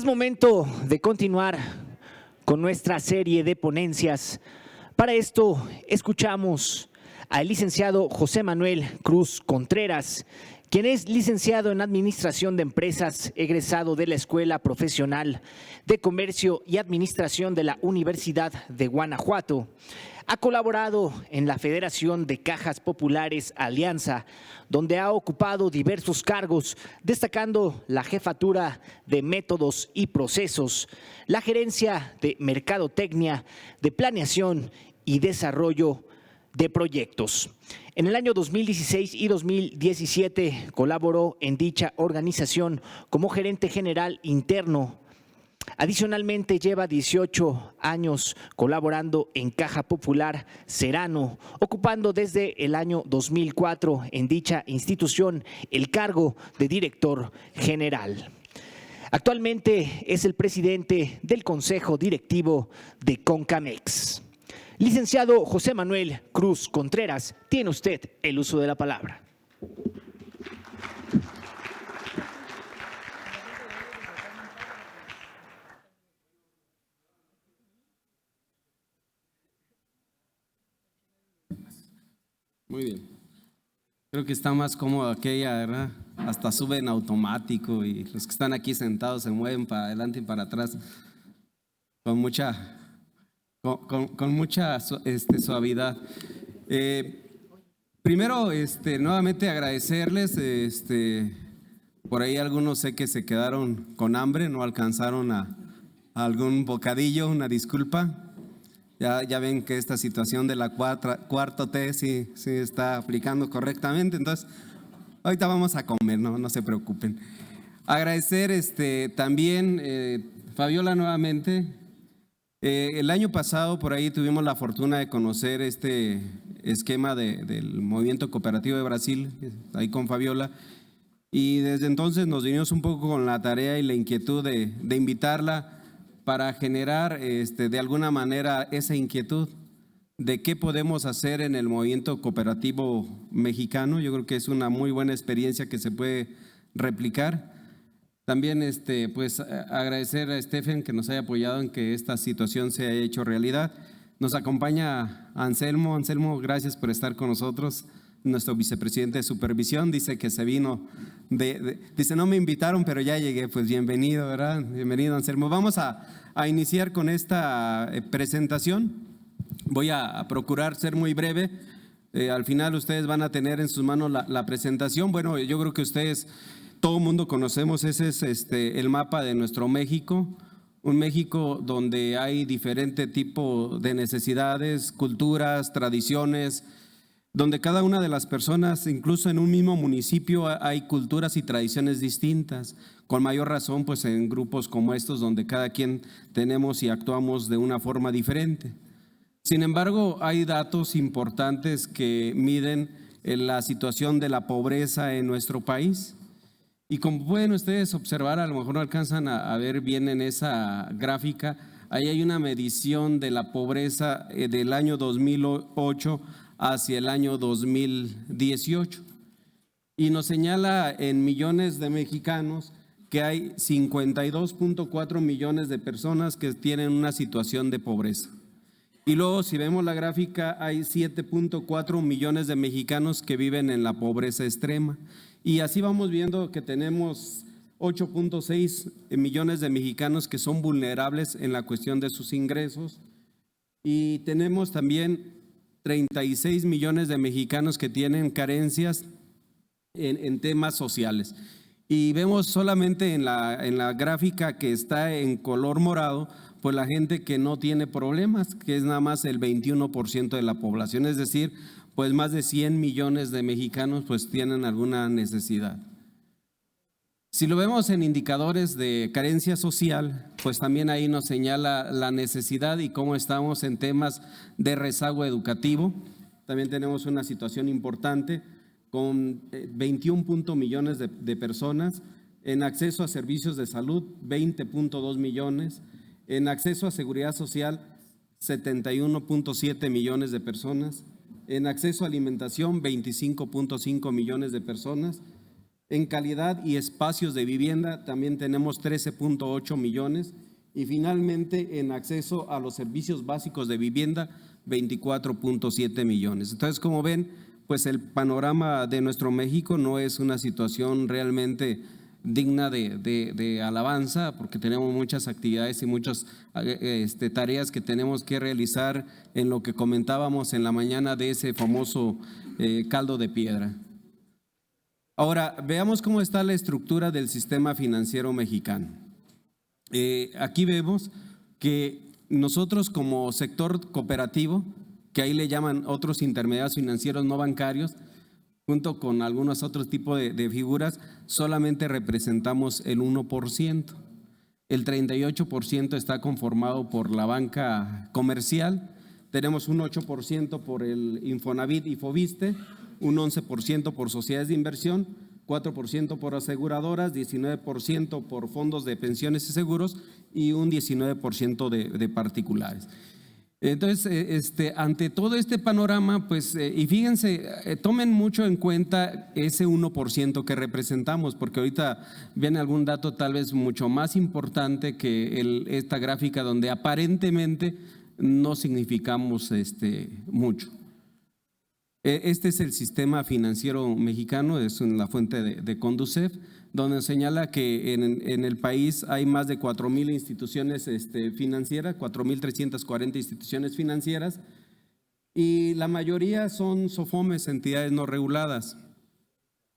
Es momento de continuar con nuestra serie de ponencias. Para esto, escuchamos al licenciado José Manuel Cruz Contreras, quien es licenciado en Administración de Empresas, egresado de la Escuela Profesional de Comercio y Administración de la Universidad de Guanajuato. Ha colaborado en la Federación de Cajas Populares Alianza, donde ha ocupado diversos cargos, destacando la jefatura de métodos y procesos, la gerencia de mercadotecnia, de planeación y desarrollo de proyectos. En el año 2016 y 2017 colaboró en dicha organización como gerente general interno. Adicionalmente, lleva 18 años colaborando en Caja Popular Serrano, ocupando desde el año 2004 en dicha institución el cargo de director general. Actualmente es el presidente del Consejo Directivo de Concamex. Licenciado José Manuel Cruz Contreras, tiene usted el uso de la palabra. Muy bien. Creo que está más cómodo aquella, ¿verdad? Hasta sube en automático y los que están aquí sentados se mueven para adelante y para atrás con mucha suavidad. Primero, nuevamente agradecerles. Por ahí algunos sé que se quedaron con hambre, no alcanzaron a algún bocadillo, una disculpa. Ya ven que esta situación de la cuarto T sí está aplicando correctamente, entonces ahorita vamos a comer, no se preocupen. Agradecer también, Fabiola, nuevamente. El año pasado por ahí tuvimos la fortuna de conocer este esquema del Movimiento Cooperativo de Brasil, ahí con Fabiola, y desde entonces nos vinimos un poco con la tarea y la inquietud de invitarla para generar de alguna manera esa inquietud de qué podemos hacer en el movimiento cooperativo mexicano. Yo creo que es una muy buena experiencia que se puede replicar. También pues agradecer a Stephen que nos haya apoyado en que esta situación se haya hecho realidad. Nos acompaña Anselmo. Anselmo, gracias por estar con nosotros, nuestro vicepresidente de supervisión. Dice que se vino dice no me invitaron pero ya llegué. Pues bienvenido, ¿verdad? Bienvenido, Anselmo. Vamos a iniciar con esta presentación. Voy a procurar ser muy breve. Al final ustedes van a tener en sus manos la presentación. Bueno, yo creo que ustedes, todo el mundo conocemos, ese es el mapa de nuestro México. Un México donde hay diferente tipo de necesidades, culturas, tradiciones, donde cada una de las personas, incluso en un mismo municipio, hay culturas y tradiciones distintas. Con mayor razón, pues en grupos como estos, donde cada quien tenemos y actuamos de una forma diferente. Sin embargo, hay datos importantes que miden la situación de la pobreza en nuestro país. Y como pueden ustedes observar, a lo mejor no alcanzan a ver bien en esa gráfica, ahí hay una medición de la pobreza del año 2008 hacia el año 2018. Y nos señala en millones de mexicanos que hay 52.4 millones de personas que tienen una situación de pobreza. Y luego, si vemos la gráfica, hay 7.4 millones de mexicanos que viven en la pobreza extrema. Y así vamos viendo que tenemos 8.6 millones de mexicanos que son vulnerables en la cuestión de sus ingresos. Y tenemos también 36 millones de mexicanos que tienen carencias en temas sociales. Y vemos solamente en la gráfica que está en color morado, pues la gente que no tiene problemas, que es nada más el 21% de la población, es decir, pues más de 100 millones de mexicanos pues tienen alguna necesidad. Si lo vemos en indicadores de carencia social, pues también ahí nos señala la necesidad y cómo estamos en temas de rezago educativo. También tenemos una situación importante con 21 millones de personas, en acceso a servicios de salud 20.2 millones, en acceso a seguridad social 71.7 millones de personas, en acceso a alimentación 25.5 millones de personas, En calidad y espacios de vivienda también tenemos 13.8 millones. Y finalmente, en acceso a los servicios básicos de vivienda, 24.7 millones. Entonces, como ven, pues el panorama de nuestro México no es una situación realmente digna de alabanza, porque tenemos muchas actividades y muchas tareas que tenemos que realizar en lo que comentábamos en la mañana de ese famoso caldo de piedra. Ahora, veamos cómo está la estructura del sistema financiero mexicano. Aquí vemos que nosotros como sector cooperativo, que ahí le llaman otros intermediarios financieros no bancarios, junto con algunos otros tipos de figuras, solamente representamos el 1%. El 38% está conformado por la banca comercial, tenemos un 8% por el Infonavit y Foviste, un 11% por sociedades de inversión, 4% por aseguradoras, 19% por fondos de pensiones y seguros y un 19% de particulares. Entonces, ante todo este panorama, pues, y fíjense, tomen mucho en cuenta ese 1% que representamos, porque ahorita viene algún dato tal vez mucho más importante que esta gráfica donde aparentemente no significamos mucho. Este es el sistema financiero mexicano, es la fuente de Conducef, donde señala que en el país hay más de 4,000 instituciones financieras, 4,340 instituciones financieras, y la mayoría son SOFOMES, entidades no reguladas.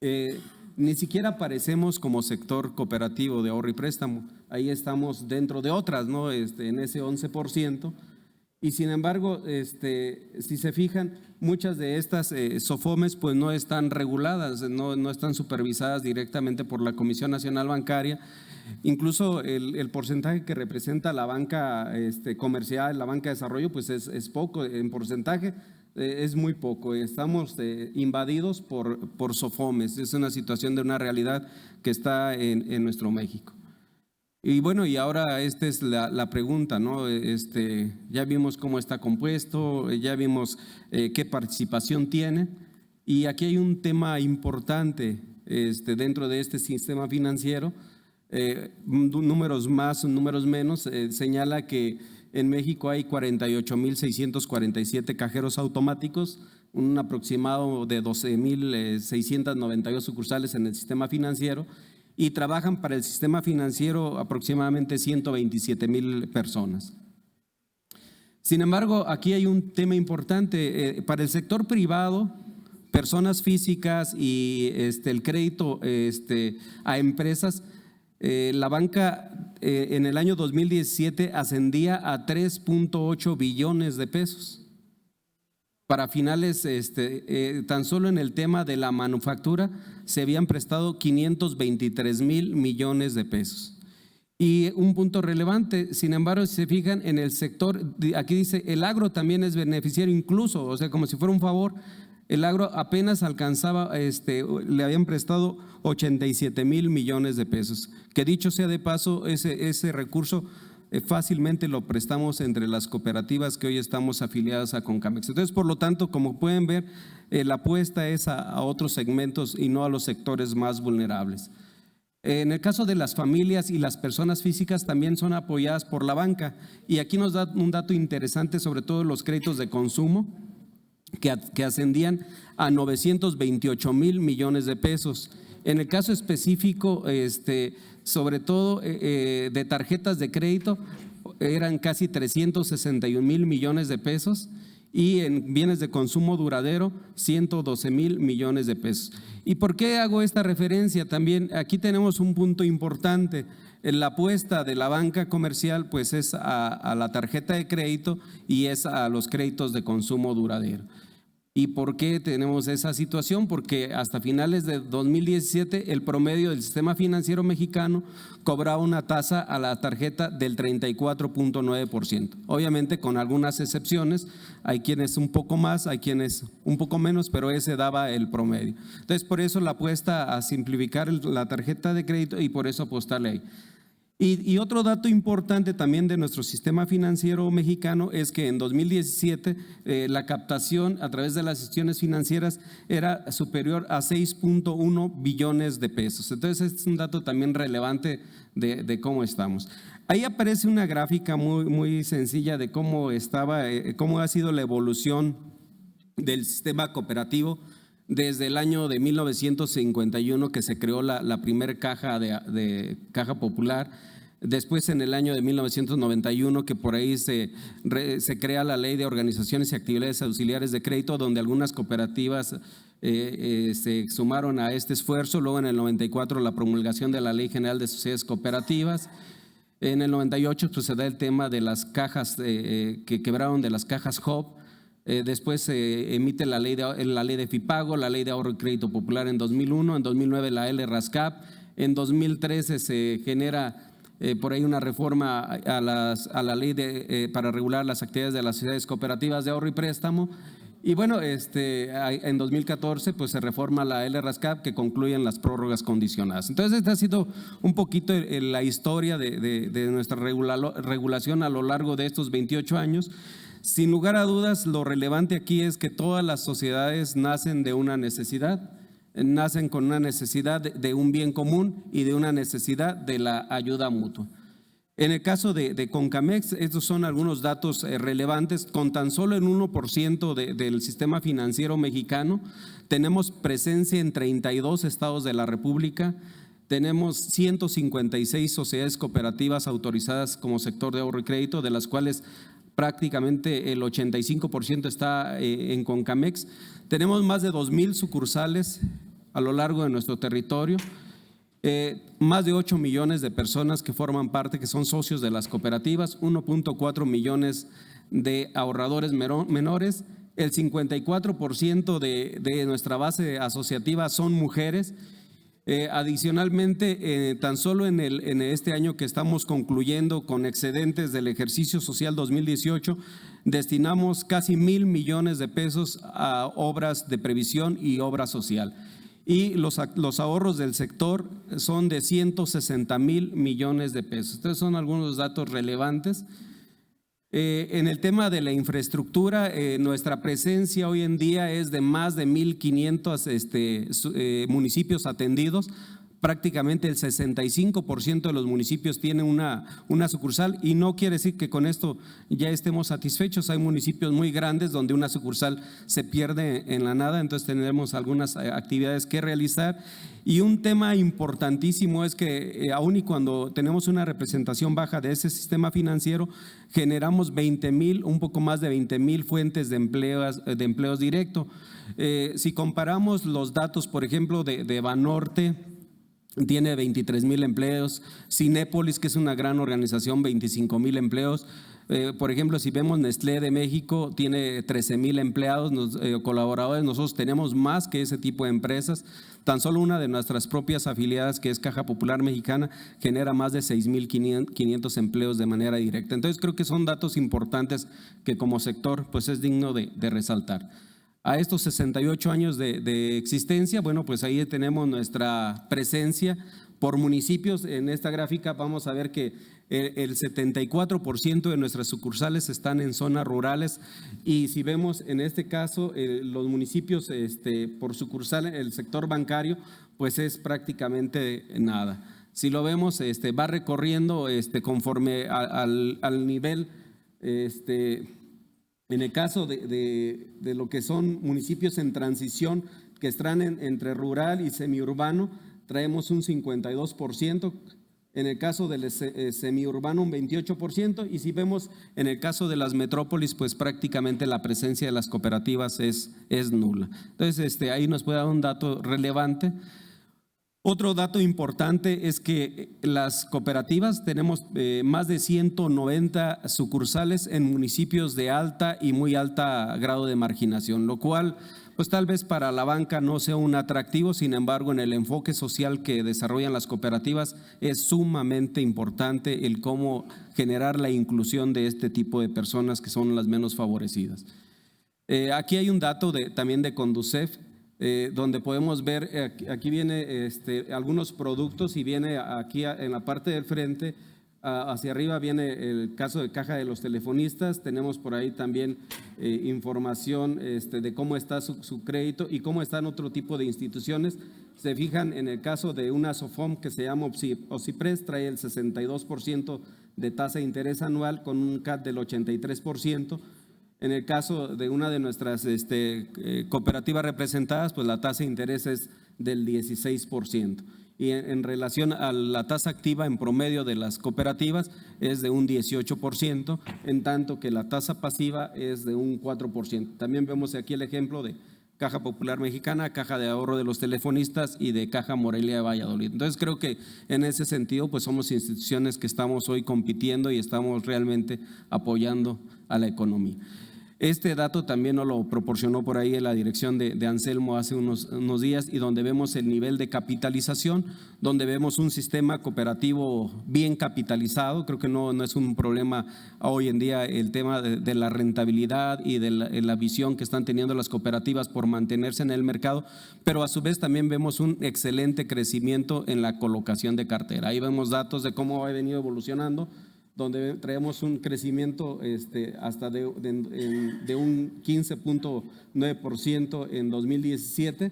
Ni siquiera aparecemos como sector cooperativo de ahorro y préstamo, ahí estamos dentro de otras, ¿no? En ese 11%. Y sin embargo, si se fijan, muchas de estas SOFOMES pues no están reguladas, no están supervisadas directamente por la Comisión Nacional Bancaria. Incluso el porcentaje que representa la banca comercial, la banca de desarrollo, pues es poco en porcentaje, es muy poco. Estamos invadidos por SOFOMES. Es una situación de una realidad que está en nuestro México. Y bueno, y ahora esta es la pregunta, ¿no? Ya vimos cómo está compuesto, ya vimos qué participación tiene, y aquí hay un tema importante dentro de este sistema financiero, números más, números menos, señala que en México hay 48,647 cajeros automáticos, un aproximado de 12,692 sucursales en el sistema financiero, y trabajan para el sistema financiero aproximadamente 127,000 personas. Sin embargo, aquí hay un tema importante. Para el sector privado, personas físicas y el crédito a empresas, la banca en el año 2017 ascendía a 3.8 billones de pesos. Para finales, tan solo en el tema de la manufactura se habían prestado 523,000 millones de pesos. Y un punto relevante, sin embargo, si se fijan en el sector, aquí dice el agro también es beneficiario incluso, o sea, como si fuera un favor, el agro apenas alcanzaba, le habían prestado 87,000 millones de pesos, que dicho sea de paso, ese recurso fácilmente lo prestamos entre las cooperativas que hoy estamos afiliadas a Concamex. Entonces, por lo tanto, como pueden ver, la apuesta es a otros segmentos y no a los sectores más vulnerables. En el caso de las familias y las personas físicas también son apoyadas por la banca, y aquí nos da un dato interesante sobre todo los créditos de consumo que ascendían a 928,000 millones de pesos. En el caso específico, sobre todo de tarjetas de crédito, eran casi 361,000 millones de pesos, y en bienes de consumo duradero 112,000 millones de pesos. ¿Y por qué hago esta referencia? También aquí tenemos un punto importante. La apuesta de la banca comercial pues es a la tarjeta de crédito y es a los créditos de consumo duradero. ¿Y por qué tenemos esa situación? Porque hasta finales de 2017 el promedio del sistema financiero mexicano cobraba una tasa a la tarjeta del 34.9%. Obviamente con algunas excepciones, hay quienes un poco más, hay quienes un poco menos, pero ese daba el promedio. Entonces por eso la apuesta a simplificar la tarjeta de crédito y por eso apostarle ahí. Y otro dato importante también de nuestro sistema financiero mexicano es que en 2017 la captación a través de las instituciones financieras era superior a 6.1 billones de pesos. Entonces, este es un dato también relevante de cómo estamos. Ahí aparece una gráfica muy sencilla de cómo ha sido la evolución del sistema cooperativo desde el año de 1951, que se creó la primera caja de Caja Popular. Después, en el año de 1991, que por ahí se crea la Ley de Organizaciones y Actividades Auxiliares de Crédito, donde algunas cooperativas se sumaron a este esfuerzo. Luego, en el 94, la promulgación de la Ley General de Sociedades Cooperativas. En el 98 pues, se da el tema de las cajas que quebraron, de las cajas Job. Después se emite la ley de FIPAGO, la ley de ahorro y crédito popular en 2001, en 2009 la LRASCAP, en 2013 se genera por ahí una reforma a la ley para regular las actividades de las sociedades cooperativas de ahorro y préstamo. Y bueno, en 2014 pues se reforma la LRASCAP, que concluyen las prórrogas condicionadas. Entonces, esta ha sido un poquito la historia de nuestra regulación a lo largo de estos 28 años. Sin lugar a dudas, lo relevante aquí es que todas las sociedades nacen de una necesidad, nacen con una necesidad de un bien común y de una necesidad de la ayuda mutua. En el caso de Concamex, estos son algunos datos relevantes. Con tan solo el 1% del sistema financiero mexicano, tenemos presencia en 32 estados de la República. Tenemos 156 sociedades cooperativas autorizadas como sector de ahorro y crédito, de las cuales prácticamente el 85% está en Concamex. Tenemos más de 2,000 sucursales a lo largo de nuestro territorio, más de 8 millones de personas que forman parte, que son socios de las cooperativas, 1.4 millones de ahorradores menores. El 54% de nuestra base asociativa son mujeres. Adicionalmente, tan solo en este año que estamos concluyendo con excedentes del ejercicio social 2018, destinamos casi 1,000 millones de pesos a obras de previsión y obra social. Y los ahorros del sector son de 160,000 millones de pesos. Estos son algunos datos relevantes. En el tema de la infraestructura, nuestra presencia hoy en día es de más de 1,500 municipios atendidos. Prácticamente el 65% de los municipios tienen una sucursal, y no quiere decir que con esto ya estemos satisfechos. Hay municipios muy grandes donde una sucursal se pierde en la nada, entonces tendremos algunas actividades que realizar. Y un tema importantísimo es que aun y cuando tenemos una representación baja de ese sistema financiero, generamos 20,000, un poco más de 20,000 fuentes de empleos directos. Si comparamos los datos, por ejemplo, de Banorte, tiene 23,000 empleos. Cinépolis, que es una gran organización, 25,000 empleos. Por ejemplo, si vemos Nestlé de México, tiene 13,000 empleados, colaboradores. Nosotros tenemos más que ese tipo de empresas. Tan solo una de nuestras propias afiliadas, que es Caja Popular Mexicana, genera más de 6,500 empleos de manera directa. Entonces, creo que son datos importantes que como sector pues es digno de resaltar. A estos 68 años de existencia, bueno, pues ahí tenemos nuestra presencia por municipios. En esta gráfica vamos a ver que el 74% de nuestras sucursales están en zonas rurales, y si vemos en este caso los municipios por sucursal, el sector bancario, pues es prácticamente nada. Si lo vemos, va recorriendo conforme al nivel. En el caso de lo que son municipios en transición, que están entre rural y semiurbano, traemos un 52%. En el caso del semiurbano, un 28%. Y si vemos en el caso de las metrópolis, pues prácticamente la presencia de las cooperativas es nula. Entonces, ahí nos puede dar un dato relevante. Otro dato importante es que las cooperativas tenemos más de 190 sucursales en municipios de alta y muy alta grado de marginación, lo cual pues tal vez para la banca no sea un atractivo. Sin embargo, en el enfoque social que desarrollan las cooperativas es sumamente importante el cómo generar la inclusión de este tipo de personas que son las menos favorecidas. Aquí hay un dato también de Conducef. donde podemos ver, aquí viene algunos productos y viene aquí en la parte del frente, hacia arriba viene el caso de caja de los telefonistas. Tenemos por ahí también información de cómo está su crédito y cómo están otro tipo de instituciones. Se fijan en el caso de una SOFOM que se llama OCIPRES, trae el 62% de tasa de interés anual con un CAT del 83%. En el caso de una de nuestras cooperativas representadas, pues la tasa de interés es del 16%. Y en relación a la tasa activa en promedio de las cooperativas es de un 18%, en tanto que la tasa pasiva es de un 4%. También vemos aquí el ejemplo de Caja Popular Mexicana, Caja de Ahorro de los Telefonistas y de Caja Morelia de Valladolid. Entonces creo que en ese sentido pues somos instituciones que estamos hoy compitiendo y estamos realmente apoyando a la economía. Este dato también nos lo proporcionó por ahí en la dirección de Anselmo hace unos días, y donde vemos el nivel de capitalización, donde vemos un sistema cooperativo bien capitalizado. Creo que no es un problema hoy en día el tema de la rentabilidad y de la visión que están teniendo las cooperativas por mantenerse en el mercado, pero a su vez también vemos un excelente crecimiento en la colocación de cartera. Ahí vemos datos de cómo ha venido evolucionando, donde traemos un crecimiento hasta de un 15.9% en 2017.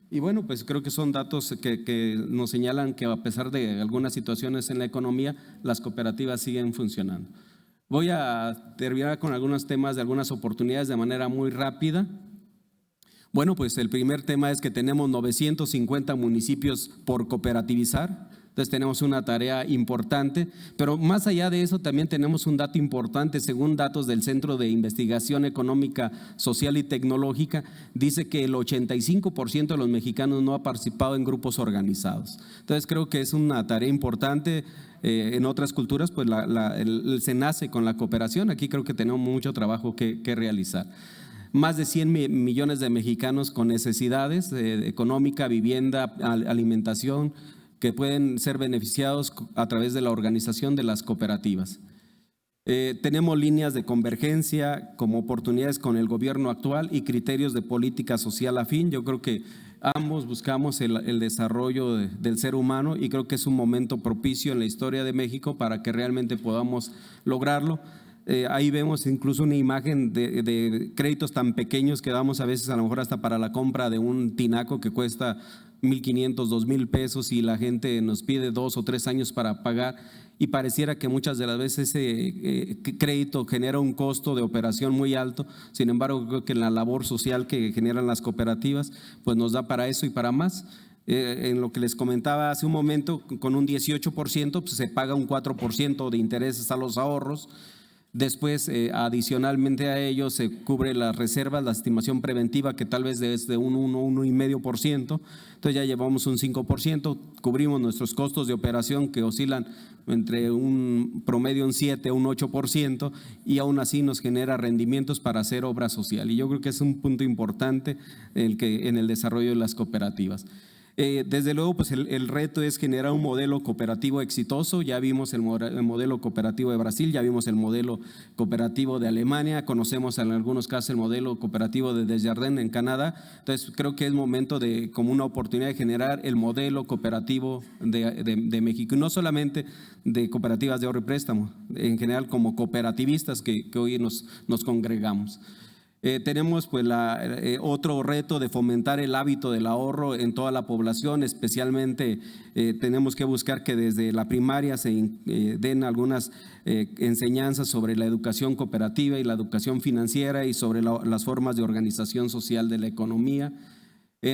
Y bueno, pues creo que son datos que nos señalan que a pesar de algunas situaciones en la economía, las cooperativas siguen funcionando. Voy a terminar con algunos temas de algunas oportunidades de manera muy rápida. Bueno, pues el primer tema es que tenemos 950 municipios por cooperativizar. Entonces tenemos una tarea importante, pero más allá de eso también tenemos un dato importante. Según datos del Centro de Investigación Económica, Social y Tecnológica, dice que el 85% de los mexicanos no ha participado en grupos organizados. Entonces creo que es una tarea importante. En otras culturas pues se nace con la cooperación. Aquí creo que tenemos mucho trabajo que realizar. Más de 100 millones de mexicanos con necesidades económica, vivienda, alimentación, que pueden ser beneficiados a través de la organización de las cooperativas. Tenemos líneas de convergencia como oportunidades con el gobierno actual y criterios de política social afín. Yo creo que ambos buscamos el desarrollo del ser humano, y creo que es un momento propicio en la historia de México para que realmente podamos lograrlo. Ahí vemos incluso una imagen de créditos tan pequeños que damos a veces, a lo mejor hasta para la compra de un tinaco que cuesta 1,500, 2,000 pesos, y la gente nos pide 2 o 3 años para pagar, y pareciera que muchas de las veces ese crédito genera un costo de operación muy alto. Sin embargo, creo que la labor social que generan las cooperativas pues nos da para eso y para más. En lo que les comentaba hace un momento, con un 18% pues se paga un 4% de intereses a los ahorros. Después, adicionalmente a ello, se cubre las reservas, la estimación preventiva, que tal vez es de un 1,5%. Entonces ya llevamos un 5%, cubrimos nuestros costos de operación que oscilan entre un promedio un 7 o un 8%, y aún así nos genera rendimientos para hacer obra social. Y yo creo que es un punto importante en el desarrollo de las cooperativas. Desde luego, pues el reto es generar un modelo cooperativo exitoso. Ya vimos el modelo cooperativo de Brasil, ya vimos el modelo cooperativo de Alemania, conocemos en algunos casos el modelo cooperativo de Desjardins en Canadá. Entonces creo que es momento como una oportunidad de generar el modelo cooperativo de México, y no solamente de cooperativas de ahorro y préstamo, en general como cooperativistas que hoy nos congregamos. Tenemos pues otro reto de fomentar el hábito del ahorro en toda la población. Especialmente tenemos que buscar que desde la primaria se den algunas enseñanzas sobre la educación cooperativa y la educación financiera, y sobre las formas de organización social de la economía.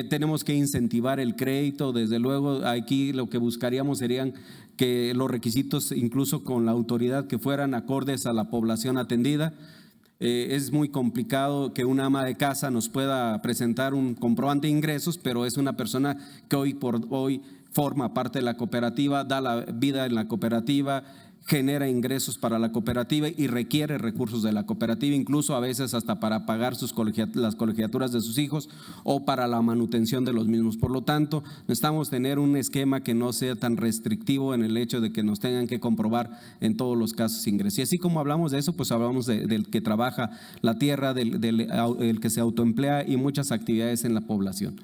Tenemos que incentivar el crédito. Desde luego, aquí lo que buscaríamos serían que los requisitos, incluso con la autoridad, que fueran acordes a la población atendida. Es muy complicado que una ama de casa nos pueda presentar un comprobante de ingresos, pero es una persona que hoy por hoy forma parte de la cooperativa, da la vida en la cooperativa, genera ingresos para la cooperativa y requiere recursos de la cooperativa, incluso a veces hasta para pagar las colegiaturas de sus hijos o para la manutención de los mismos. Por lo tanto, necesitamos tener un esquema que no sea tan restrictivo en el hecho de que nos tengan que comprobar en todos los casos ingresos. Y así como hablamos de eso, pues hablamos del que trabaja la tierra, el que se autoemplea y muchas actividades en la población.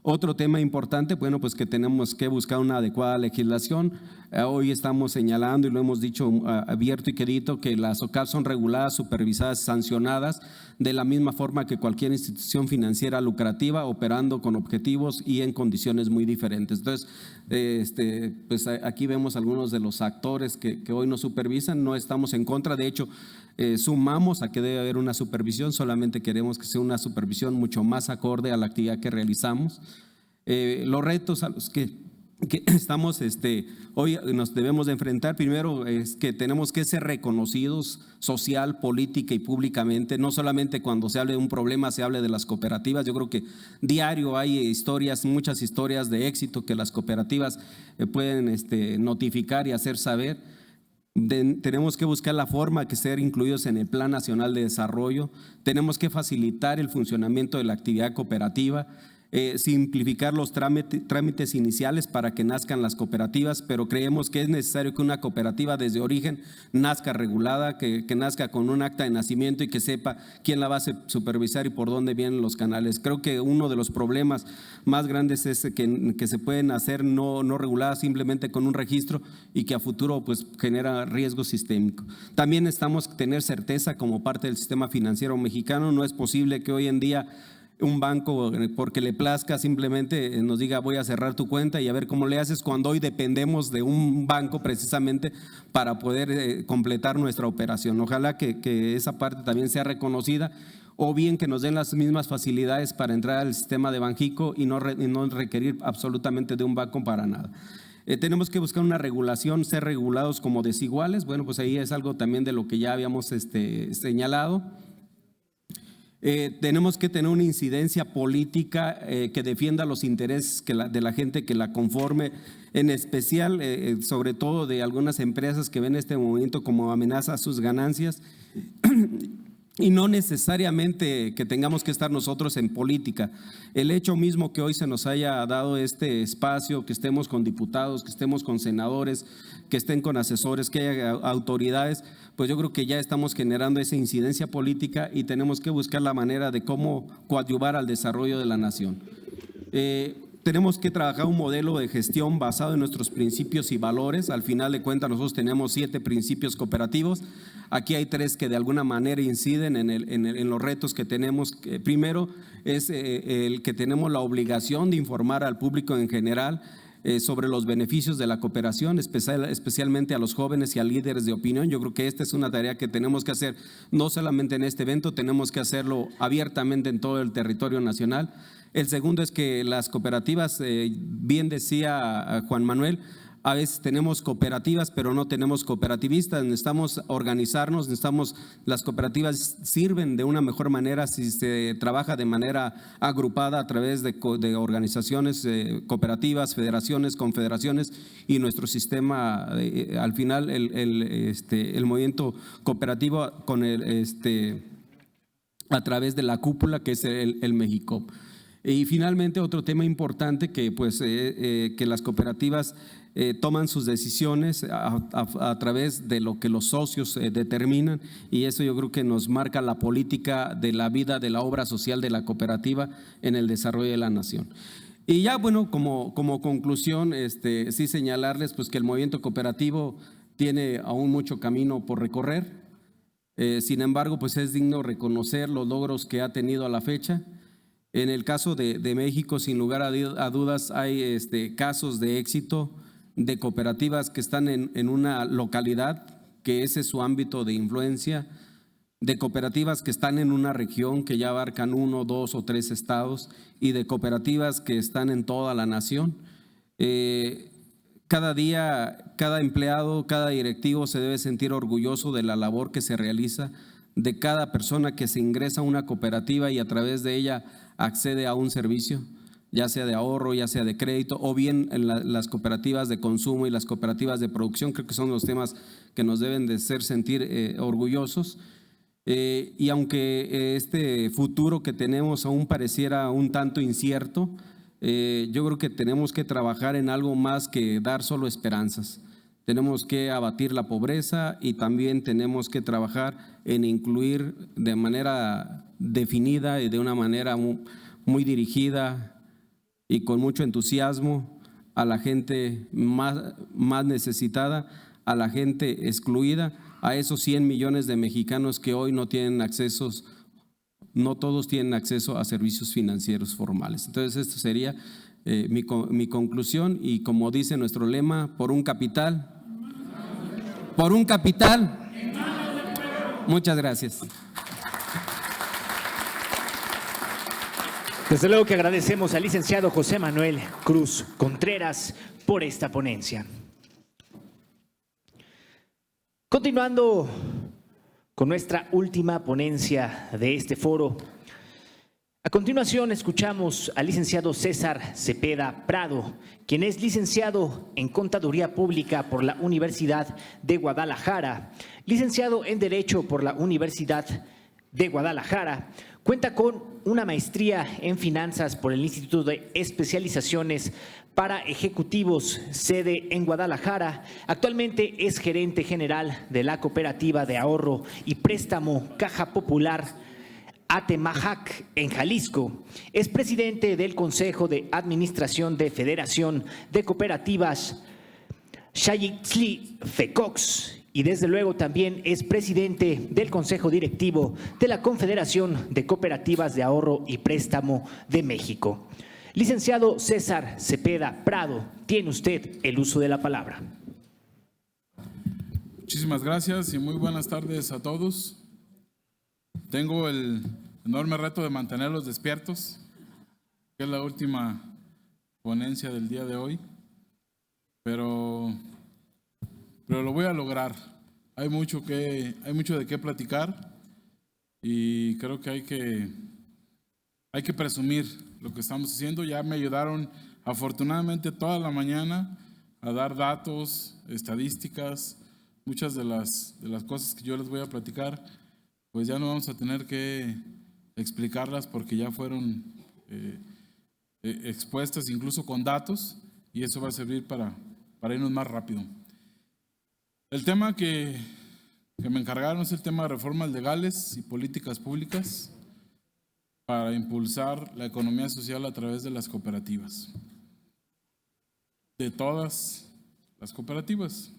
Otro tema importante, bueno, pues que tenemos que buscar una adecuada legislación. Hoy estamos señalando y lo hemos dicho abierto y quedito que las OCAP son reguladas, supervisadas, sancionadas de la misma forma que cualquier institución financiera lucrativa, operando con objetivos y en condiciones muy diferentes. Entonces, pues aquí vemos algunos de los actores que hoy nos supervisan. No estamos en contra, de hecho, sumamos a que debe haber una supervisión, solamente queremos que sea una supervisión mucho más acorde a la actividad que realizamos. Los retos a los que estamos hoy nos debemos de enfrentar, primero es que tenemos que ser reconocidos social, política y públicamente, no solamente cuando se hable de un problema se hable de las cooperativas. Yo creo que diario hay historias, muchas historias de éxito que las cooperativas pueden notificar y hacer saber. Tenemos que buscar la forma de ser incluidos en el Plan Nacional de Desarrollo, tenemos que facilitar el funcionamiento de la actividad cooperativa, simplificar los trámites iniciales para que nazcan las cooperativas, pero creemos que es necesario que una cooperativa desde origen nazca regulada, que nazca con un acta de nacimiento y que sepa quién la va a supervisar y por dónde vienen los canales. Creo que uno de los problemas más grandes es que se pueden hacer no reguladas simplemente con un registro y que a futuro pues genera riesgo sistémico. También necesitamos tener certeza como parte del sistema financiero mexicano. No es posible que hoy en día un banco, porque le plazca, simplemente nos diga voy a cerrar tu cuenta y a ver cómo le haces, cuando hoy dependemos de un banco precisamente para poder completar nuestra operación. Ojalá que esa parte también sea reconocida, o bien que nos den las mismas facilidades para entrar al sistema de Banxico y no requerir absolutamente de un banco para nada. Tenemos que buscar una regulación, ser regulados como desiguales. Bueno, pues ahí es algo también de lo que ya habíamos señalado. Tenemos que tener una incidencia política que defienda los intereses de la gente que la conforme, en especial, sobre todo de algunas empresas que ven este movimiento como amenaza a sus ganancias. Y no necesariamente que tengamos que estar nosotros en política. El hecho mismo que hoy se nos haya dado este espacio, que estemos con diputados, que estemos con senadores, que estén con asesores, que haya autoridades, pues yo creo que ya estamos generando esa incidencia política y tenemos que buscar la manera de cómo coadyuvar al desarrollo de la nación. Tenemos que trabajar un modelo de gestión basado en nuestros principios y valores. Al final de cuentas nosotros tenemos 7 principios cooperativos. Aquí hay 3 que de alguna manera inciden en los retos que tenemos. Primero es el que tenemos la obligación de informar al público en general sobre los beneficios de la cooperación, especialmente a los jóvenes y a líderes de opinión. Yo creo que esta es una tarea que tenemos que hacer no solamente en este evento, tenemos que hacerlo abiertamente en todo el territorio nacional. El segundo es que las cooperativas, bien decía Juan Manuel, a veces tenemos cooperativas pero no tenemos cooperativistas. Necesitamos organizarnos, las cooperativas sirven de una mejor manera si se trabaja de manera agrupada a través de organizaciones cooperativas, federaciones, confederaciones y nuestro sistema, al final el movimiento cooperativo a través de la cúpula que es el Mexicop. Y finalmente otro tema importante que las cooperativas toman sus decisiones a través de lo que los socios determinan, y eso yo creo que nos marca la política de la vida, de la obra social de la cooperativa en el desarrollo de la nación. Y ya bueno, como conclusión, sí señalarles pues que el movimiento cooperativo tiene aún mucho camino por recorrer. Sin embargo, pues es digno reconocer los logros que ha tenido a la fecha. En el caso de México, sin lugar a dudas, hay casos de éxito de cooperativas que están en una localidad, que ese es su ámbito de influencia, de cooperativas que están en una región que ya abarcan 1, 2 o 3 estados, y de cooperativas que están en toda la nación. Cada día, cada empleado, cada directivo se debe sentir orgulloso de la labor que se realiza, de cada persona que se ingresa a una cooperativa y a través de ella accede a un servicio. ya sea de ahorro, ya sea de crédito, o bien en las cooperativas de consumo y las cooperativas de producción. Creo que son los temas que nos deben de hacer sentir orgullosos. Y aunque este futuro que tenemos aún pareciera un tanto incierto, yo creo que tenemos que trabajar en algo más que dar solo esperanzas. Tenemos que abatir la pobreza y también tenemos que trabajar en incluir de manera definida y de una manera muy dirigida y con mucho entusiasmo a la gente más necesitada, a la gente excluida, a esos 100 millones de mexicanos que hoy no tienen accesos, no todos tienen acceso a servicios financieros formales. Entonces, esto sería mi conclusión, y como dice nuestro lema, por un capital. Por un capital. Muchas gracias. Desde luego que agradecemos al licenciado José Manuel Cruz Contreras por esta ponencia. Continuando con nuestra última ponencia de este foro, a continuación escuchamos al licenciado César Cepeda Prado, quien es licenciado en Contaduría Pública por la Universidad de Guadalajara, licenciado en Derecho por la Universidad de Guadalajara. Cuenta con una maestría en Finanzas por el Instituto de Especializaciones para Ejecutivos, sede en Guadalajara. Actualmente es gerente general de la Cooperativa de Ahorro y Préstamo Caja Popular Atemajac en Jalisco. Es presidente del Consejo de Administración de Federación de Cooperativas Xayitzli FECOX, y desde luego también es presidente del Consejo Directivo de la Confederación de Cooperativas de Ahorro y Préstamo de México. Licenciado César Cepeda Prado, tiene usted el uso de la palabra. Muchísimas gracias y muy buenas tardes a todos. Tengo el enorme reto de mantenerlos despiertos, que es la última ponencia del día de hoy, pero lo voy a lograr. Hay mucho de qué platicar y creo que hay que presumir lo que estamos haciendo. Ya me ayudaron afortunadamente toda la mañana a dar datos, estadísticas, muchas de las cosas que yo les voy a platicar, pues ya no vamos a tener que explicarlas porque ya fueron expuestas incluso con datos, y eso va a servir para irnos más rápido. El tema que me encargaron es el tema de reformas legales y políticas públicas para impulsar la economía social a través de las cooperativas, de todas las cooperativas.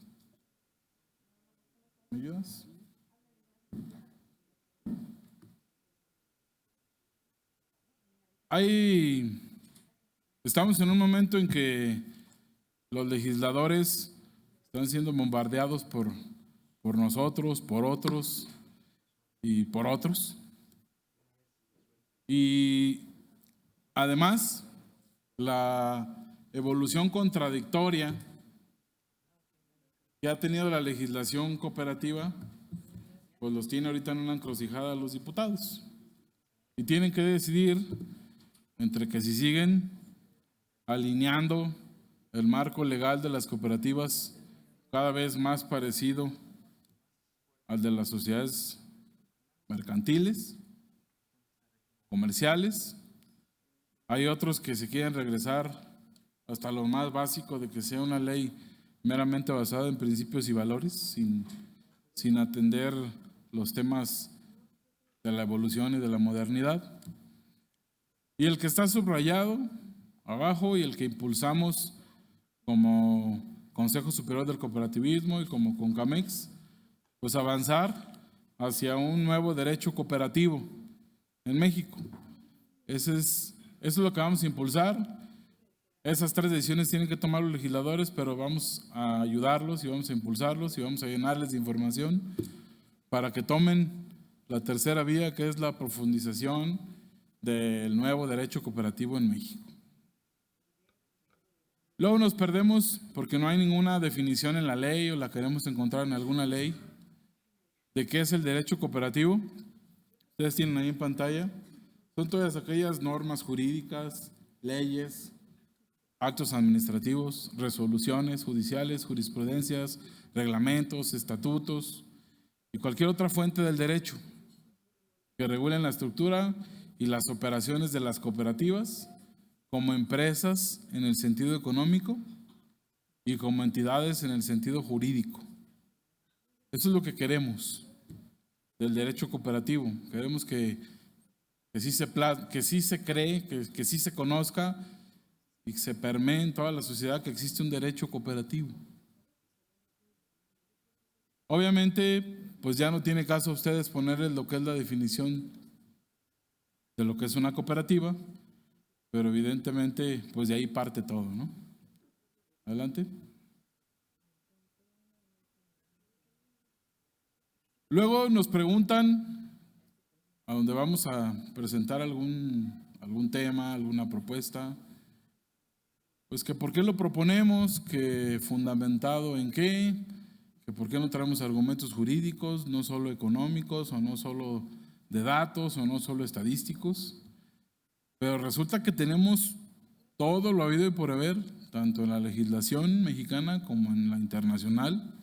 ¿Me ayudas? Estamos en un momento en que los legisladores están siendo bombardeados por nosotros, por otros y por otros. Y además, la evolución contradictoria que ha tenido la legislación cooperativa, pues los tiene ahorita en una encrucijada los diputados. Y tienen que decidir entre que si siguen alineando el marco legal de las cooperativas cada vez más parecido al de las sociedades mercantiles, comerciales. Hay otros que se quieren regresar hasta lo más básico de que sea una ley meramente basada en principios y valores, sin atender los temas de la evolución y de la modernidad. Y el que está subrayado abajo y el que impulsamos como Consejo Superior del Cooperativismo y como CONCAMEX, pues avanzar hacia un nuevo derecho cooperativo en México. Eso es lo que vamos a impulsar. Esas 3 decisiones tienen que tomar los legisladores, pero vamos a ayudarlos y vamos a impulsarlos y vamos a llenarles de información para que tomen la tercera vía, que es la profundización del nuevo derecho cooperativo en México. Luego nos perdemos porque no hay ninguna definición en la ley o la queremos encontrar en alguna ley de qué es el derecho cooperativo. Ustedes tienen ahí en pantalla, son todas aquellas normas jurídicas, leyes, actos administrativos, resoluciones judiciales, jurisprudencias, reglamentos, estatutos y cualquier otra fuente del derecho que regulen la estructura y las operaciones de las cooperativas como empresas en el sentido económico y como entidades en el sentido jurídico. Eso es lo que queremos del derecho cooperativo. Queremos que sí se cree, que sí se conozca y que se permee en toda la sociedad que existe un derecho cooperativo. Obviamente, pues ya no tiene caso a ustedes ponerles lo que es la definición de lo que es una cooperativa, pero evidentemente, pues de ahí parte todo, ¿no? Adelante. Luego nos preguntan, a donde vamos a presentar algún tema, alguna propuesta, pues que por qué lo proponemos, que fundamentado en qué, que por qué no traemos argumentos jurídicos, no solo económicos, o no solo de datos, o no solo estadísticos. Pero resulta que tenemos todo lo habido y por haber, tanto en la legislación mexicana como en la internacional,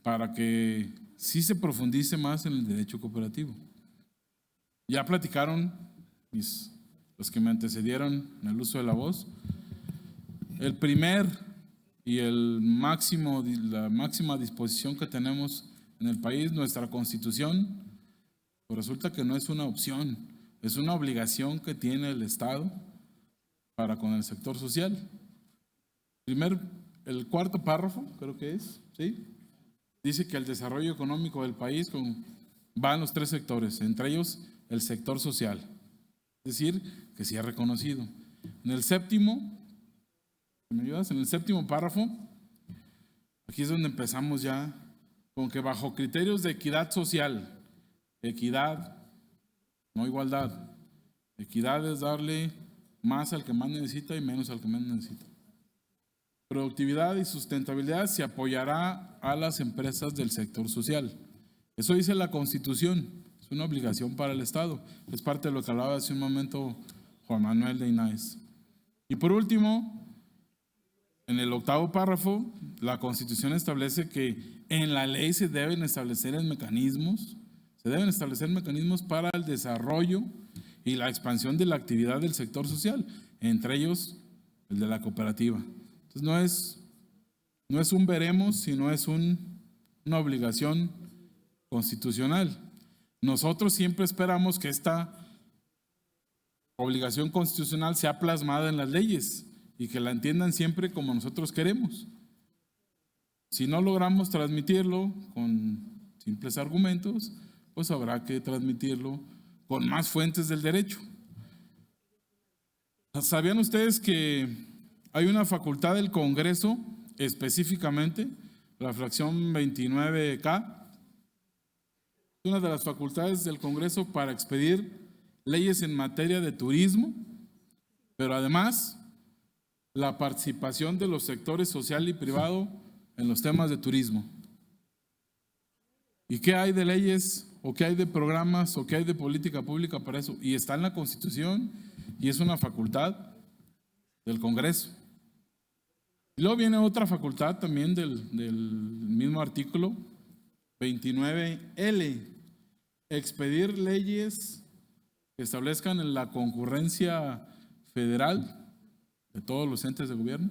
para que sí se profundice más en el derecho cooperativo. Ya platicaron los que me antecedieron en el uso de la voz. El primer y la máxima disposición que tenemos en el país, nuestra Constitución, pues resulta que no es una opción, es una obligación que tiene el Estado para con el sector social. El cuarto párrafo, creo que es, ¿sí? Dice que el desarrollo económico del país va en los 3 sectores, entre ellos el sector social. Es decir, que sí es reconocido. En el séptimo, ¿me ayudas? En el séptimo párrafo, aquí es donde empezamos ya con que bajo criterios de equidad social, equidad, no igualdad. Equidad es darle más al que más necesita y menos al que menos necesita. Productividad y sustentabilidad se apoyará a las empresas del sector social. Eso dice la Constitución, es una obligación para el Estado. Es parte de lo que hablaba hace un momento Juan Manuel de Inaez. Y por último, en el octavo párrafo, la Constitución establece que en la ley se deben establecer mecanismos para el desarrollo y la expansión de la actividad del sector social, entre ellos el de la cooperativa. Entonces no es un veremos, sino es una obligación constitucional. Nosotros siempre esperamos que esta obligación constitucional sea plasmada en las leyes y que la entiendan siempre como nosotros queremos. Si no logramos transmitirlo con simples argumentos, pues habrá que transmitirlo con más fuentes del derecho. ¿Sabían ustedes que hay una facultad del Congreso, específicamente, la fracción 29K, una de las facultades del Congreso para expedir leyes en materia de turismo, pero además la participación de los sectores social y privado en los temas de turismo? ¿Y qué hay de leyes, o qué hay de programas, o qué hay de política pública para eso? Y está en la Constitución y es una facultad del Congreso. Y luego viene otra facultad también del mismo artículo 29L, expedir leyes que establezcan la concurrencia federal de todos los entes de gobierno.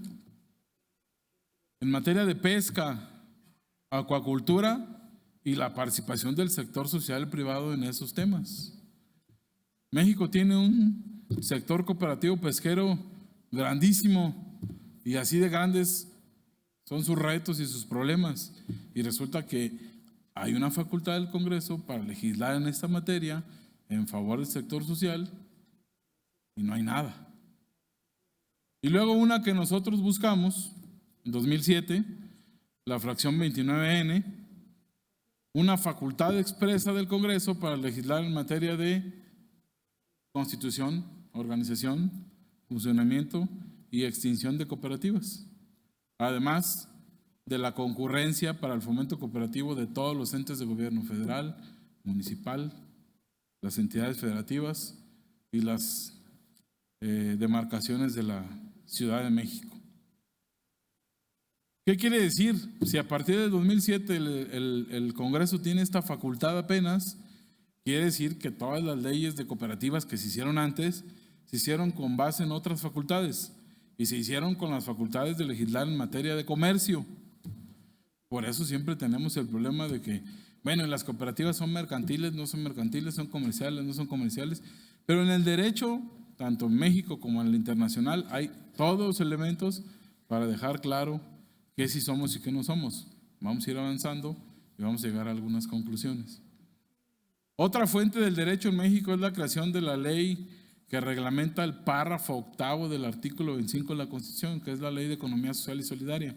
En materia de pesca, acuacultura y la participación del sector social y privado en esos temas. México tiene un sector cooperativo pesquero grandísimo, y así de grandes son sus retos y sus problemas. Y resulta que hay una facultad del Congreso para legislar en esta materia en favor del sector social y no hay nada. Y luego una que nosotros buscamos en 2007, la fracción 29N, una facultad expresa del Congreso para legislar en materia de constitución, organización, funcionamiento y extinción de cooperativas, además de la concurrencia para el fomento cooperativo de todos los entes de gobierno federal, municipal, las entidades federativas y las demarcaciones de la Ciudad de México. ¿Qué quiere decir? Si a partir del 2007 el Congreso tiene esta facultad apenas, quiere decir que todas las leyes de cooperativas que se hicieron antes, se hicieron con base en otras facultades y se hicieron con las facultades de legislar en materia de comercio. Por eso siempre tenemos el problema de que, bueno, las cooperativas son mercantiles, no son mercantiles, son comerciales, no son comerciales, pero en el derecho, tanto en México como en el internacional, hay todos los elementos para dejar claro qué sí somos y qué no somos. Vamos a ir avanzando y vamos a llegar a algunas conclusiones. Otra fuente del derecho en México es la creación de la ley que reglamenta el párrafo octavo del artículo 25 de la Constitución, que es la Ley de Economía Social y Solidaria,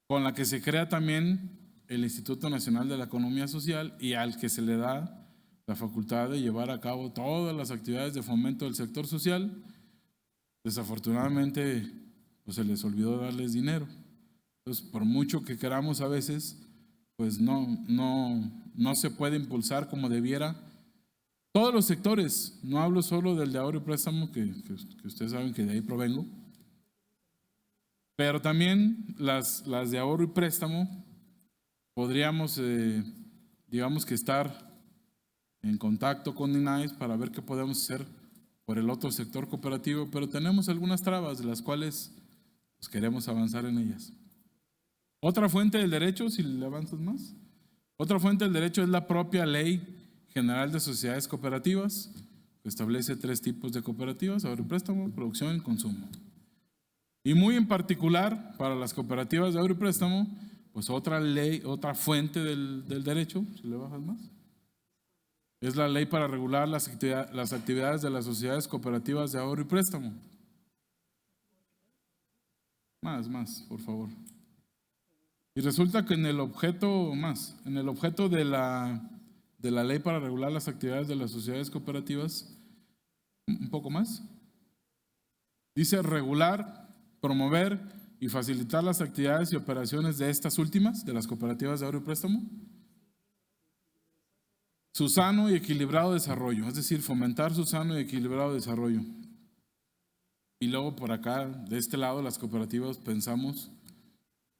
con la que se crea también el Instituto Nacional de la Economía Social y al que se le da la facultad de llevar a cabo todas las actividades de fomento del sector social. Desafortunadamente, pues se les olvidó darles dinero. Entonces, por mucho que queramos a veces, pues no se puede impulsar como debiera. Todos los sectores, no hablo solo del de ahorro y préstamo, que ustedes saben que de ahí provengo, pero también las de ahorro y préstamo podríamos, digamos que estar en contacto con INAES para ver qué podemos hacer por el otro sector cooperativo, pero tenemos algunas trabas de las cuales pues, queremos avanzar en ellas. Otra fuente del derecho, si le avanzas más, otra fuente del derecho es la propia Ley General de Sociedades Cooperativas, que establece 3 tipos de cooperativas: ahorro y préstamo, producción y consumo. Y muy en particular para las cooperativas de ahorro y préstamo, pues otra ley, otra fuente del derecho, si le bajas más, es la ley para regular las actividades de las sociedades cooperativas de ahorro y préstamo. Más, por favor. Y resulta que en el objeto de la ley para regular las actividades de las sociedades cooperativas, un poco más, dice regular, promover y facilitar las actividades y operaciones de estas últimas, de las cooperativas de ahorro y préstamo, su sano y equilibrado desarrollo, es decir, fomentar su sano y equilibrado desarrollo. Y luego por acá, de este lado, las cooperativas pensamos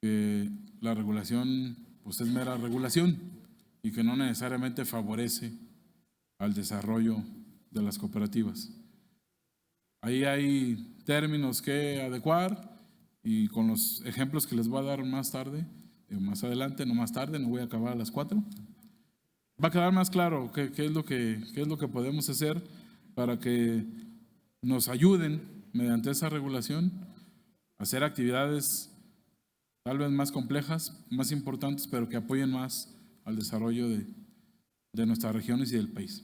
que la regulación pues es mera regulación y que no necesariamente favorece al desarrollo de las cooperativas. Ahí hay términos que adecuar y con los ejemplos que les voy a dar más tarde, más adelante, no más tarde, no voy a acabar a las 4. Va a quedar más claro qué es lo que podemos hacer para que nos ayuden mediante esa regulación a hacer actividades tal vez más complejas, más importantes, pero que apoyen más al desarrollo de nuestras regiones y del país.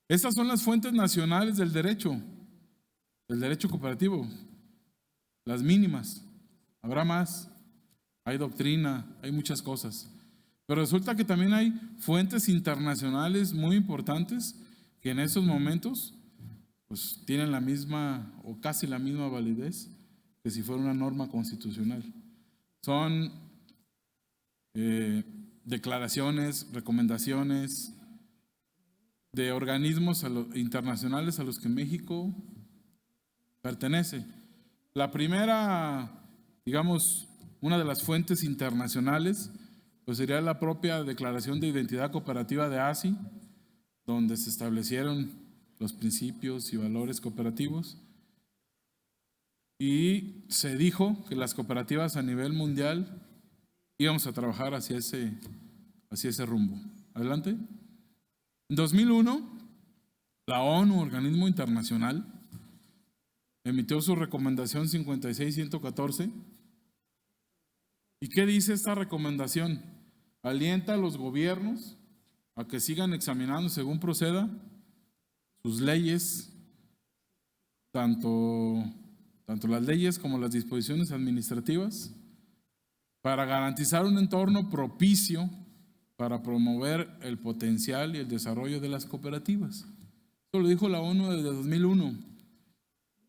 Estas son las fuentes nacionales del derecho cooperativo, las mínimas. Habrá más, hay doctrina, hay muchas cosas. Pero resulta que también hay fuentes internacionales muy importantes que en esos momentos pues, tienen la misma o casi la misma validez que si fuera una norma constitucional. Son declaraciones, recomendaciones de organismos internacionales a los que México pertenece. La primera, digamos, una de las fuentes internacionales, pues sería la propia Declaración de Identidad Cooperativa de ASI, donde se establecieron los principios y valores cooperativos. Y se dijo que las cooperativas a nivel mundial íbamos a trabajar hacia ese rumbo. Adelante. En 2001, la ONU, organismo internacional, emitió su recomendación 56-114. ¿Y qué dice esta recomendación? Alienta a los gobiernos a que sigan examinando según proceda sus leyes, tanto las leyes como las disposiciones administrativas, para garantizar un entorno propicio para promover el potencial y el desarrollo de las cooperativas. Esto lo dijo la ONU desde 2001.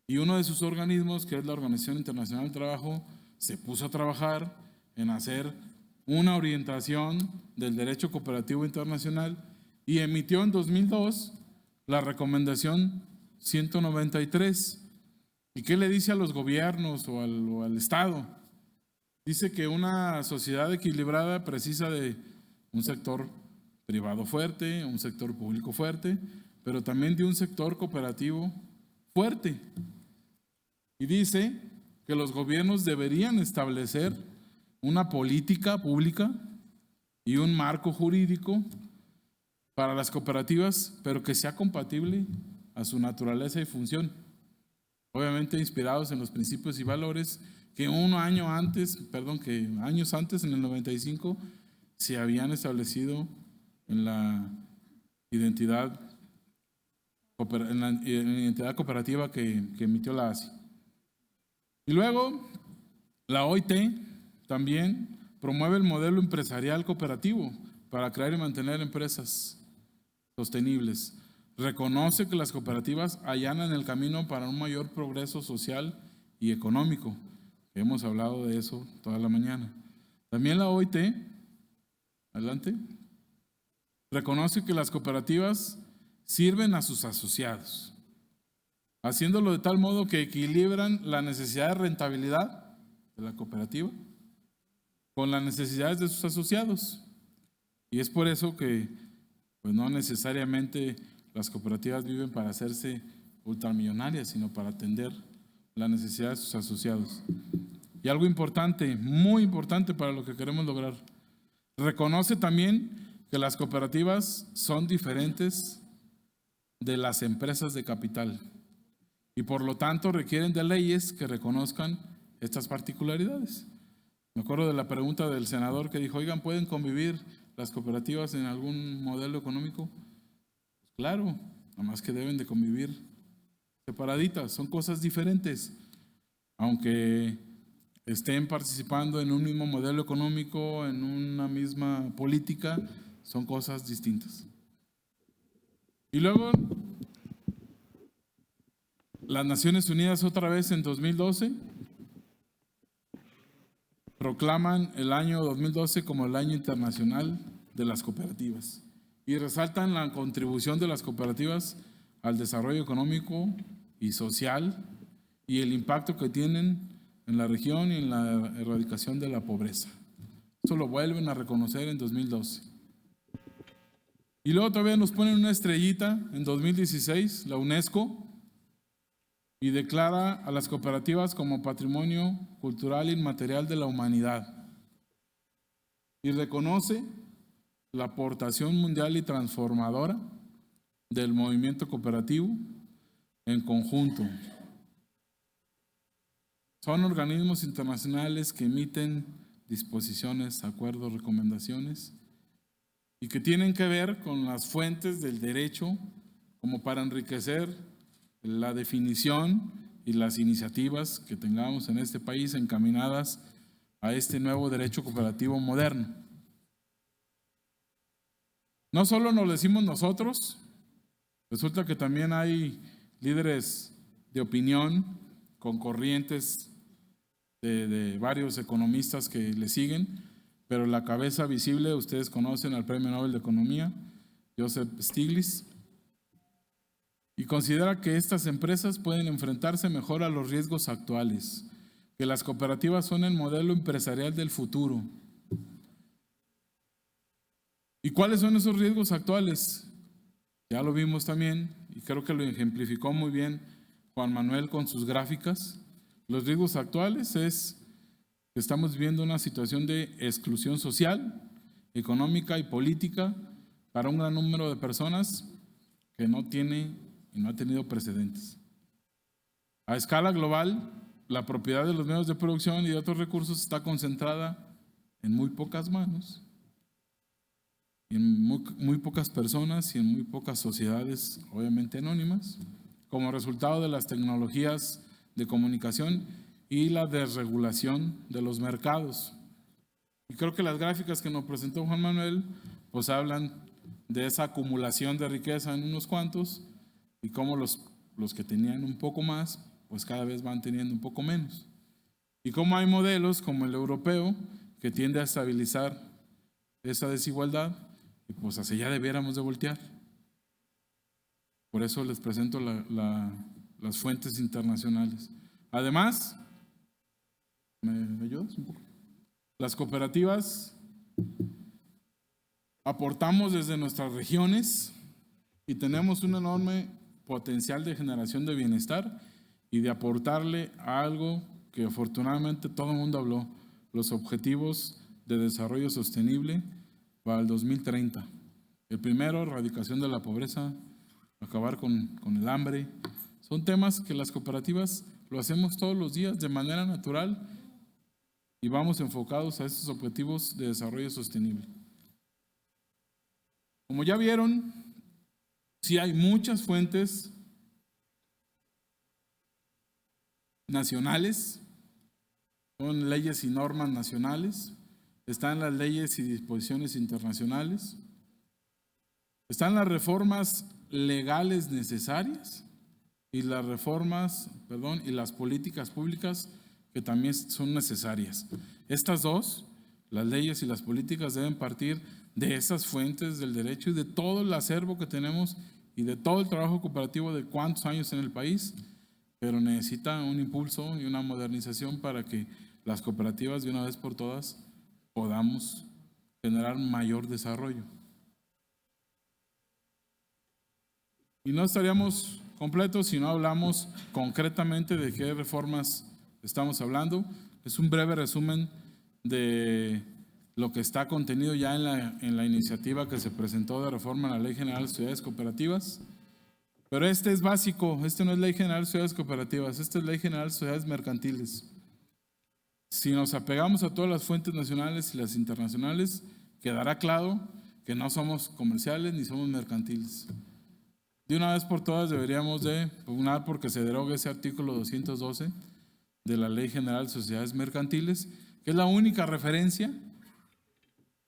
Y uno de sus organismos, que es la Organización Internacional del Trabajo, se puso a trabajar en hacer una orientación del derecho cooperativo internacional y emitió en 2002 la recomendación 193. ¿Y qué le dice a los gobiernos o al Estado? Dice que una sociedad equilibrada precisa de un sector privado fuerte, un sector público fuerte, pero también de un sector cooperativo fuerte. Y dice que los gobiernos deberían establecer una política pública y un marco jurídico para las cooperativas, pero que sea compatible a su naturaleza y función. Obviamente inspirados en los principios y valores que años antes, en el 95, se habían establecido en la identidad cooperativa que emitió la ASI. Y luego, la OIT también promueve el modelo empresarial cooperativo para crear y mantener empresas sostenibles. Reconoce que las cooperativas allanan el camino para un mayor progreso social y económico. Hemos hablado de eso toda la mañana. También la OIT, adelante, reconoce que las cooperativas sirven a sus asociados, haciéndolo de tal modo que equilibran la necesidad de rentabilidad de la cooperativa con las necesidades de sus asociados. Y es por eso que pues no necesariamente las cooperativas viven para hacerse ultramillonarias, sino para atender la necesidad de sus asociados. Y algo importante, muy importante para lo que queremos lograr, reconoce también que las cooperativas son diferentes de las empresas de capital y por lo tanto requieren de leyes que reconozcan estas particularidades. Me acuerdo de la pregunta del senador que dijo, oigan, ¿pueden convivir las cooperativas en algún modelo económico? Pues claro, nada más que deben de convivir separaditas, son cosas diferentes, aunque estén participando en un mismo modelo económico, en una misma política, son cosas distintas. Y luego, las Naciones Unidas otra vez en 2012 proclaman el año 2012 como el año internacional de las cooperativas y resaltan la contribución de las cooperativas al desarrollo económico y social y el impacto que tienen en la región y en la erradicación de la pobreza. Eso lo vuelven a reconocer en 2012. Y luego todavía nos ponen una estrellita en 2016, la UNESCO, y declara a las cooperativas como patrimonio cultural inmaterial de la humanidad. Y reconoce la aportación mundial y transformadora del movimiento cooperativo en conjunto. Son organismos internacionales que emiten disposiciones, acuerdos, recomendaciones y que tienen que ver con las fuentes del derecho como para enriquecer la definición y las iniciativas que tengamos en este país encaminadas a este nuevo derecho cooperativo moderno. No solo nos lo decimos nosotros, resulta que también hay líderes de opinión con corrientes de varios economistas que le siguen, pero la cabeza visible, ustedes conocen al Premio Nobel de Economía, Joseph Stiglitz, y considera que estas empresas pueden enfrentarse mejor a los riesgos actuales, que las cooperativas son el modelo empresarial del futuro. ¿Y cuáles son esos riesgos actuales? Ya lo vimos también, y creo que lo ejemplificó muy bien Juan Manuel con sus gráficas. Los riesgos actuales es que estamos viviendo una situación de exclusión social, económica y política para un gran número de personas que no tiene y no ha tenido precedentes. A escala global, la propiedad de los medios de producción y de otros recursos está concentrada en muy pocas manos, en muy pocas personas y en muy pocas sociedades, obviamente anónimas, como resultado de las tecnologías de comunicación y la desregulación de los mercados. Y creo que las gráficas que nos presentó Juan Manuel pues hablan de esa acumulación de riqueza en unos cuantos y cómo los que tenían un poco más pues cada vez van teniendo un poco menos. Y cómo hay modelos como el europeo que tiende a estabilizar esa desigualdad y pues hacia allá debiéramos de voltear. Por eso les presento las fuentes internacionales. Además, ¿me ayudas un poco? Las cooperativas aportamos desde nuestras regiones y tenemos un enorme potencial de generación de bienestar y de aportarle a algo que afortunadamente todo el mundo habló, los objetivos de desarrollo sostenible para el 2030. El primero, erradicación de la pobreza, acabar con el hambre. Son temas que las cooperativas lo hacemos todos los días de manera natural y vamos enfocados a estos objetivos de desarrollo sostenible. Como ya vieron, sí hay muchas fuentes nacionales, son leyes y normas nacionales, están las leyes y disposiciones internacionales, están las reformas legales necesarias y las reformas, y las políticas públicas que también son necesarias. Estas dos, las leyes y las políticas, deben partir de esas fuentes del derecho y de todo el acervo que tenemos y de todo el trabajo cooperativo de cuántos años en el país, pero necesita un impulso y una modernización para que las cooperativas de una vez por todas podamos generar mayor desarrollo. Y no estaríamos completos si no hablamos concretamente de qué reformas estamos hablando. Es un breve resumen de lo que está contenido ya en la iniciativa que se presentó de reforma a la Ley General de Sociedades Cooperativas. Pero este es básico, este no es Ley General de Sociedades Cooperativas, este es Ley General de Sociedades Mercantiles. Si nos apegamos a todas las fuentes nacionales y las internacionales, quedará claro que no somos comerciales ni somos mercantiles. De una vez por todas deberíamos de pugnar porque se derogue ese artículo 212 de la Ley General de Sociedades Mercantiles, que es la única referencia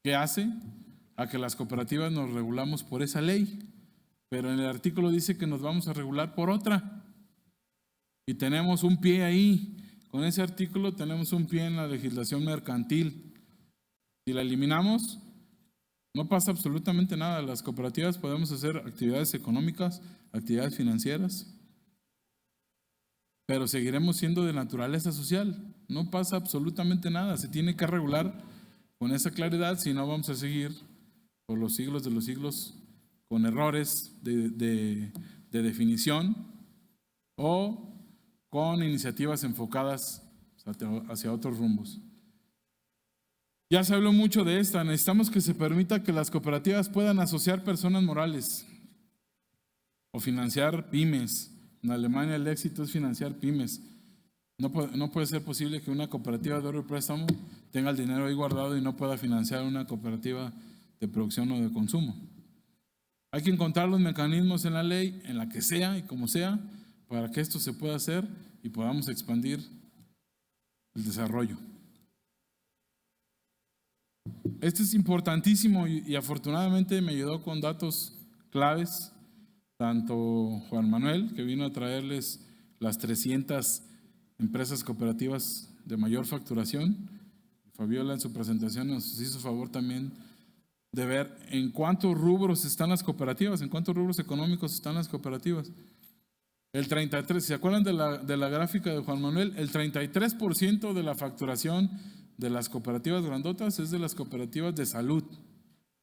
que hace a que las cooperativas nos regulamos por esa ley. Pero en el artículo dice que nos vamos a regular por otra. Y tenemos un pie ahí. Con ese artículo tenemos un pie en la legislación mercantil. Si la eliminamos, no pasa absolutamente nada. Las cooperativas podemos hacer actividades económicas, actividades financieras, pero seguiremos siendo de naturaleza social. No pasa absolutamente nada. Se tiene que regular con esa claridad, si no vamos a seguir por los siglos de los siglos con errores de definición o con iniciativas enfocadas hacia otros rumbos. Ya se habló mucho de esta. Necesitamos que se permita que las cooperativas puedan asociar personas morales o financiar pymes. En Alemania el éxito es financiar pymes. No puede ser posible que una cooperativa de ahorro y préstamo tenga el dinero ahí guardado y no pueda financiar una cooperativa de producción o de consumo. Hay que encontrar los mecanismos en la ley, en la que sea y como sea, para que esto se pueda hacer y podamos expandir el desarrollo. Esto es importantísimo y afortunadamente me ayudó con datos claves, tanto Juan Manuel, que vino a traerles las 300 empresas cooperativas de mayor facturación, y Fabiola en su presentación nos hizo favor también de ver en cuántos rubros están las cooperativas, en cuántos rubros económicos están las cooperativas. El 33%, ¿se acuerdan de la gráfica de Juan Manuel? El 33% de la facturación de las cooperativas grandotas es de las cooperativas de salud,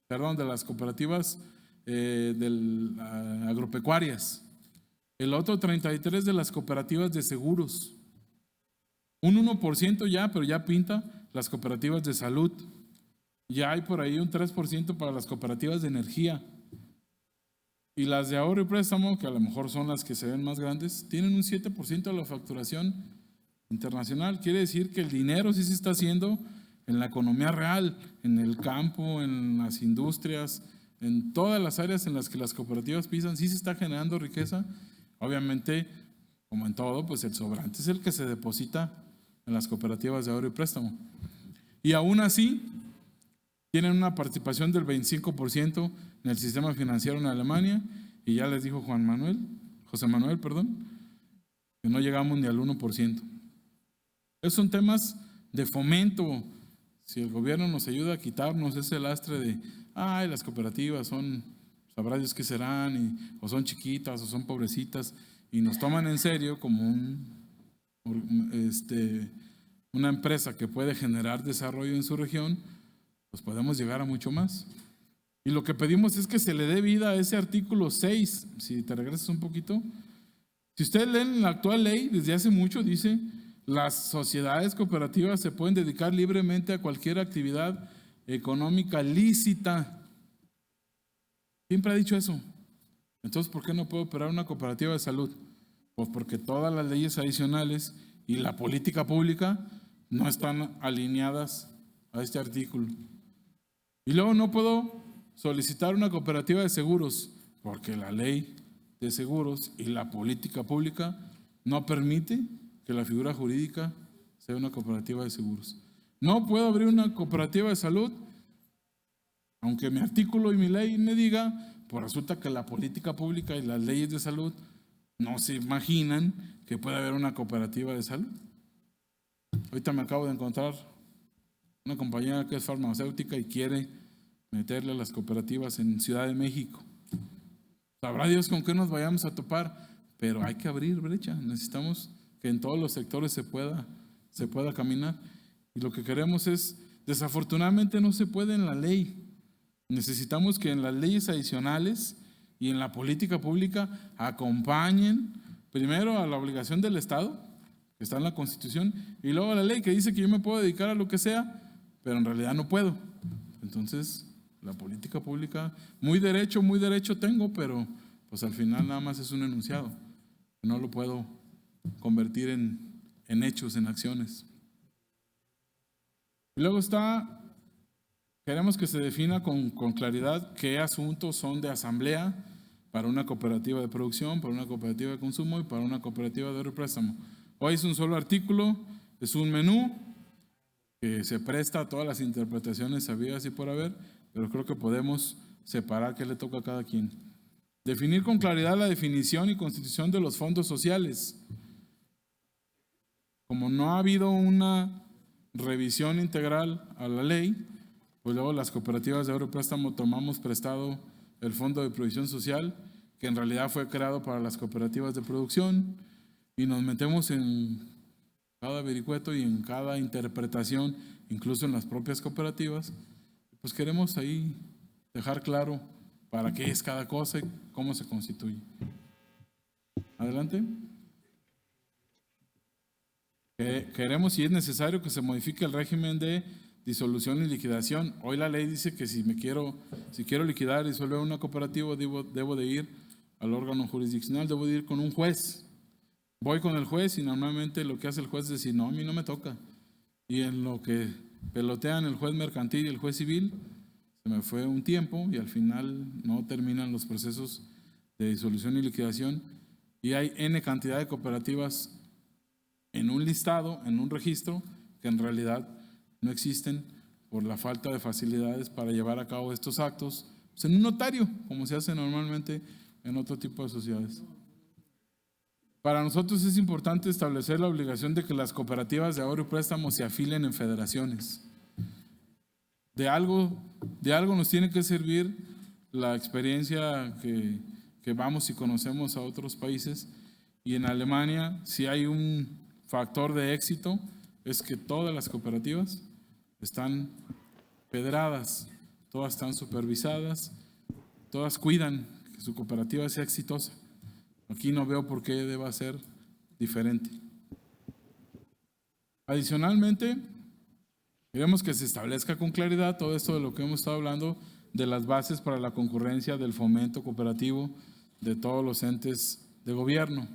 de las cooperativas agropecuarias. El otro 33% de las cooperativas de seguros. Un 1% ya, pero ya pinta las cooperativas de salud. Ya hay por ahí un 3% para las cooperativas de energía. Y las de ahorro y préstamo, que a lo mejor son las que se ven más grandes, tienen un 7% de la facturación internacional. Quiere decir que el dinero sí se está haciendo en la economía real, en el campo, en las industrias, en todas las áreas en las que las cooperativas pisan, sí se está generando riqueza. Obviamente, como en todo, pues el sobrante es el que se deposita en las cooperativas de ahorro y préstamo. Y aún así, tienen una participación del 25% en el sistema financiero en Alemania, y ya les dijo José Manuel, que no llegamos ni al 1%. Esos son temas de fomento. Si el gobierno nos ayuda a quitarnos ese lastre de, las cooperativas son sabrá Dios qué serán, o son chiquitas, o son pobrecitas, y nos toman en serio como una empresa que puede generar desarrollo en su región, pues podemos llegar a mucho más. Y lo que pedimos es que se le dé vida a ese artículo 6, si te regresas un poquito. Si ustedes leen la actual ley, desde hace mucho dice, las sociedades cooperativas se pueden dedicar libremente a cualquier actividad económica lícita. Siempre ha dicho eso. Entonces, ¿por qué no puede operar una cooperativa de salud? Pues porque todas las leyes adicionales y la política pública no están alineadas a este artículo. Y luego no puedo solicitar una cooperativa de seguros porque la ley de seguros y la política pública no permite que la figura jurídica sea una cooperativa de seguros. No puedo abrir una cooperativa de salud, aunque mi artículo y mi ley me diga, pues resulta que la política pública y las leyes de salud no se imaginan que puede haber una cooperativa de salud. Ahorita me acabo de encontrar una compañía que es farmacéutica y quiere meterle a las cooperativas en Ciudad de México. Sabrá Dios con qué nos vayamos a topar, pero hay que abrir brecha. Necesitamos que en todos los sectores se pueda caminar. Y lo que queremos es, desafortunadamente no se puede en la ley. Necesitamos que en las leyes adicionales y en la política pública acompañen primero a la obligación del Estado, que está en la Constitución, y luego a la ley que dice que yo me puedo dedicar a lo que sea, pero en realidad no puedo. Entonces, la política pública, muy derecho tengo, pero pues al final nada más es un enunciado. No lo puedo convertir en hechos, en acciones. Y luego queremos que se defina con claridad qué asuntos son de asamblea para una cooperativa de producción, para una cooperativa de consumo y para una cooperativa de ahorro y préstamo. Hoy es un solo artículo, es un menú que se presta a todas las interpretaciones habidas y por haber, pero creo que podemos separar qué le toca a cada quien. Definir con claridad la definición y constitución de los fondos sociales. Como no ha habido una revisión integral a la ley, pues luego las cooperativas de ahorro y préstamo tomamos prestado el Fondo de Provisión Social, que en realidad fue creado para las cooperativas de producción, y nos metemos en cada vericueto y en cada interpretación, incluso en las propias cooperativas. Pues queremos ahí dejar claro para qué es cada cosa y cómo se constituye. Adelante. Queremos, si es necesario, que se modifique el régimen de disolución y liquidación. Hoy la ley dice que si quiero liquidar y disolver una cooperativa, debo de ir al órgano jurisdiccional, debo de ir con un juez. Voy con el juez y normalmente lo que hace el juez es decir, no, a mí no me toca. Y en lo que pelotean el juez mercantil y el juez civil, se me fue un tiempo y al final no terminan los procesos de disolución y liquidación. Y hay N cantidad de cooperativas en un listado, en un registro, que en realidad no existen por la falta de facilidades para llevar a cabo estos actos pues en un notario, como se hace normalmente en otro tipo de sociedades. Para nosotros es importante establecer la obligación de que las cooperativas de ahorro y préstamo se afilen en federaciones. De algo nos tiene que servir la experiencia que vamos y conocemos a otros países, y en Alemania, si hay un factor de éxito, es que todas las cooperativas están federadas, todas están supervisadas, todas cuidan que su cooperativa sea exitosa. Aquí no veo por qué deba ser diferente. Adicionalmente, queremos que se establezca con claridad todo esto de lo que hemos estado hablando, de las bases para la concurrencia, del fomento cooperativo de todos los entes de gobierno,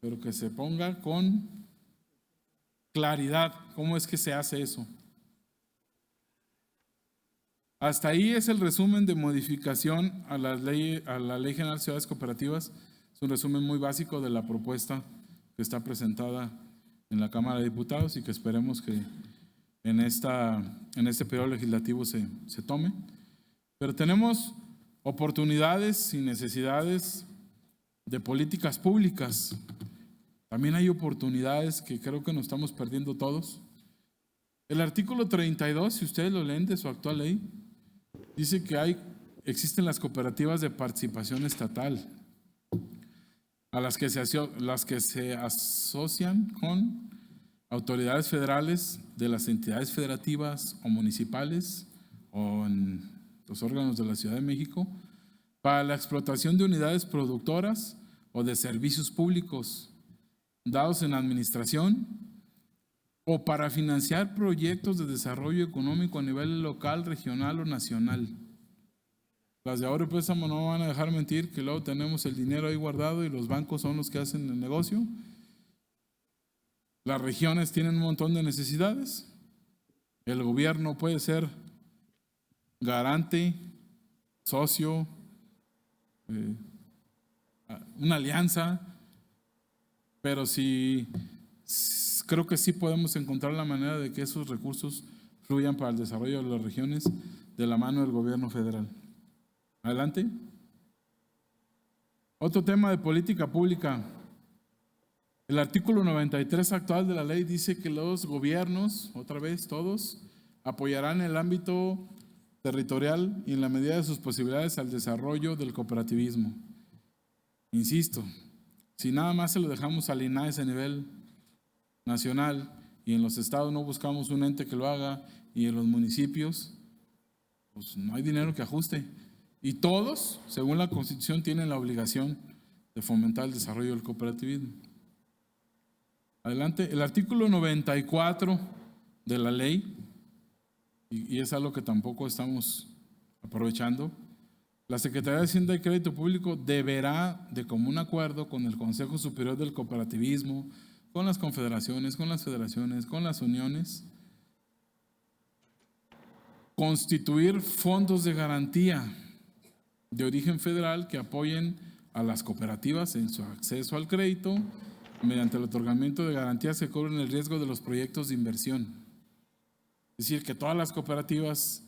pero que se ponga con claridad cómo es que se hace eso. Hasta ahí es el resumen de modificación a la Ley General de Ciudades Cooperativas. Es un resumen muy básico de la propuesta que está presentada en la Cámara de Diputados y que esperemos que en este periodo legislativo se tome. Pero tenemos oportunidades y necesidades de políticas públicas. También hay oportunidades que creo que nos estamos perdiendo todos. El artículo 32, si ustedes lo leen de su actual ley, dice que hay existen las cooperativas de participación estatal, a las que se asocian con autoridades federales de las entidades federativas o municipales o en los órganos de la Ciudad de México para la explotación de unidades productoras o de servicios públicos dados en administración o para financiar proyectos de desarrollo económico a nivel local, regional o nacional. Las de ahorro y préstamo no van a dejar mentir que luego tenemos el dinero ahí guardado y los bancos son los que hacen el negocio. Las regiones tienen un montón de necesidades. El gobierno puede ser garante, socio, una alianza, pero creo que sí podemos encontrar la manera de que esos recursos fluyan para el desarrollo de las regiones de la mano del gobierno federal. Adelante. Otro tema de política pública. El artículo 93 actual de la ley dice que los gobiernos, otra vez todos, apoyarán en el ámbito territorial y en la medida de sus posibilidades al desarrollo del cooperativismo. Insisto, si nada más se lo dejamos al INAES a nivel nacional y en los estados no buscamos un ente que lo haga y en los municipios, pues no hay dinero que ajuste. Y todos, según la Constitución, tienen la obligación de fomentar el desarrollo del cooperativismo. Adelante. El artículo 94 de la ley, y es algo que tampoco estamos aprovechando, la Secretaría de Hacienda y Crédito Público deberá, de común acuerdo con el Consejo Superior del Cooperativismo, con las confederaciones, con las federaciones, con las uniones, constituir fondos de garantía de origen federal que apoyen a las cooperativas en su acceso al crédito mediante el otorgamiento de garantías que cubren el riesgo de los proyectos de inversión. Es decir, que todas las cooperativas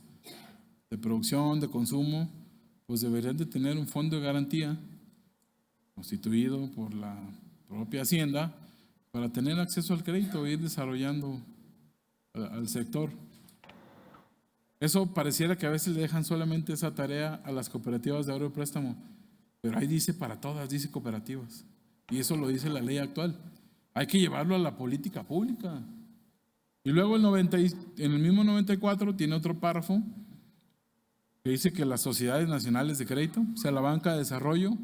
de producción, de consumo, pues deberían de tener un fondo de garantía constituido por la propia Hacienda para tener acceso al crédito e ir desarrollando al sector. Eso pareciera que a veces le dejan solamente esa tarea a las cooperativas de ahorro y préstamo, pero ahí dice para todas, dice cooperativas. Y eso lo dice la ley actual. Hay que llevarlo a la política pública. Y luego en el mismo 94 tiene otro párrafo que dice que las sociedades nacionales de crédito, o sea, la banca de desarrollo,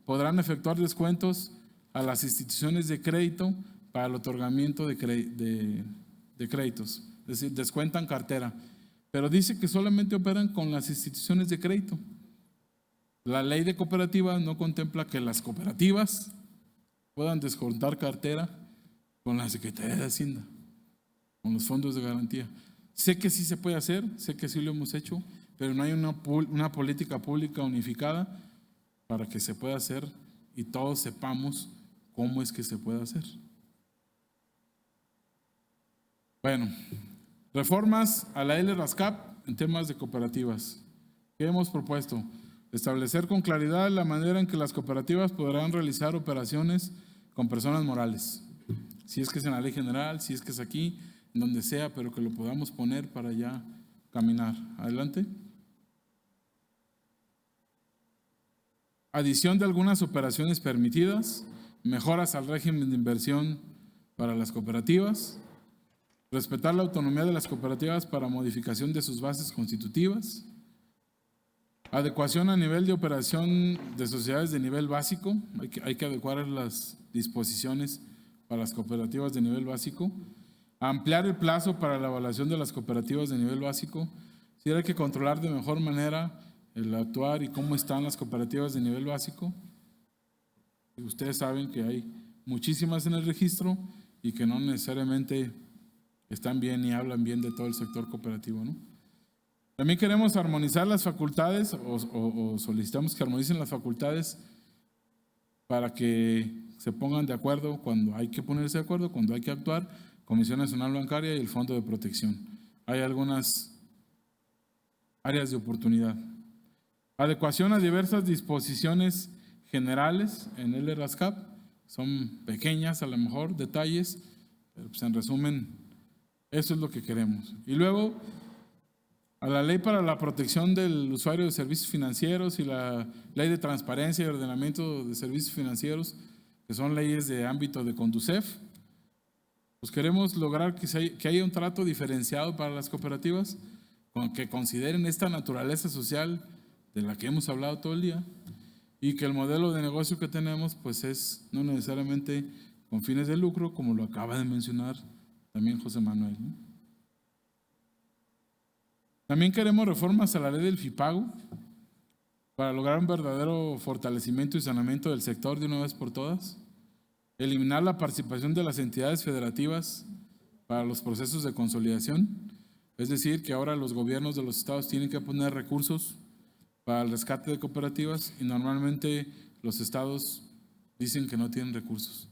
podrán efectuar descuentos a las instituciones de crédito para el otorgamiento de créditos. Es decir, descuentan cartera. Pero dice que solamente operan con las instituciones de crédito. La ley de cooperativas no contempla que las cooperativas puedan descontar cartera con la Secretaría de Hacienda, con los fondos de garantía. Sé que sí se puede hacer, sé que sí lo hemos hecho, pero no hay una política pública unificada para que se pueda hacer y todos sepamos cómo es que se puede hacer. Bueno, reformas a la LRASCAP en temas de cooperativas. ¿Qué hemos propuesto? Establecer con claridad la manera en que las cooperativas podrán realizar operaciones con personas morales. Si es que es en la ley general, si es que es aquí, en donde sea, pero que lo podamos poner para ya caminar. Adelante. Adición de algunas operaciones permitidas, mejoras al régimen de inversión para las cooperativas, respetar la autonomía de las cooperativas para modificación de sus bases constitutivas, adecuación a nivel de operación de sociedades de nivel básico, hay que adecuar las disposiciones para las cooperativas de nivel básico, ampliar el plazo para la evaluación de las cooperativas de nivel básico, si hay que controlar de mejor manera el actuar y cómo están las cooperativas de nivel básico. Ustedes saben que hay muchísimas en el registro y que no necesariamente están bien y hablan bien de todo el sector cooperativo, ¿no? También queremos armonizar las facultades o solicitamos que armonicen las facultades para que se pongan de acuerdo cuando hay que ponerse de acuerdo, cuando hay que actuar, Comisión Nacional Bancaria y el Fondo de Protección. Hay algunas áreas de oportunidad. Adecuación a diversas disposiciones generales en el LRASCAP, son pequeñas a lo mejor, detalles, pero pues en resumen, eso es lo que queremos. Y luego, a la Ley para la Protección del Usuario de Servicios Financieros y la Ley de Transparencia y Ordenamiento de Servicios Financieros, que son leyes de ámbito de Conducef. Pues queremos lograr que haya un trato diferenciado para las cooperativas, que consideren esta naturaleza social de la que hemos hablado todo el día, y que el modelo de negocio que tenemos pues es no necesariamente con fines de lucro, como lo acaba de mencionar también José Manuel, ¿no? También queremos reformas a la ley del FIPAGO para lograr un verdadero fortalecimiento y saneamiento del sector de una vez por todas. Eliminar la participación de las entidades federativas para los procesos de consolidación, es decir, que ahora los gobiernos de los estados tienen que poner recursos para el rescate de cooperativas y normalmente los estados dicen que no tienen recursos.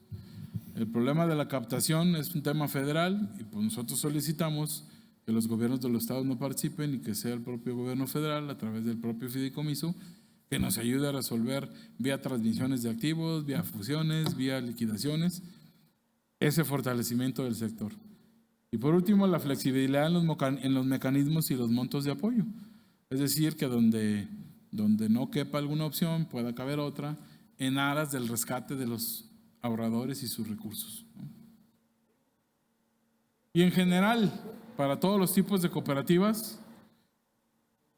El problema de la captación es un tema federal y pues nosotros solicitamos que los gobiernos de los estados no participen y que sea el propio gobierno federal a través del propio fideicomiso que nos ayude a resolver vía transmisiones de activos, vía fusiones, vía liquidaciones, ese fortalecimiento del sector. Y por último, la flexibilidad en los mecanismos y los montos de apoyo. Es decir, que donde no quepa alguna opción, pueda caber otra, en aras del rescate de los ahorradores y sus recursos, ¿no? Y en general, para todos los tipos de cooperativas,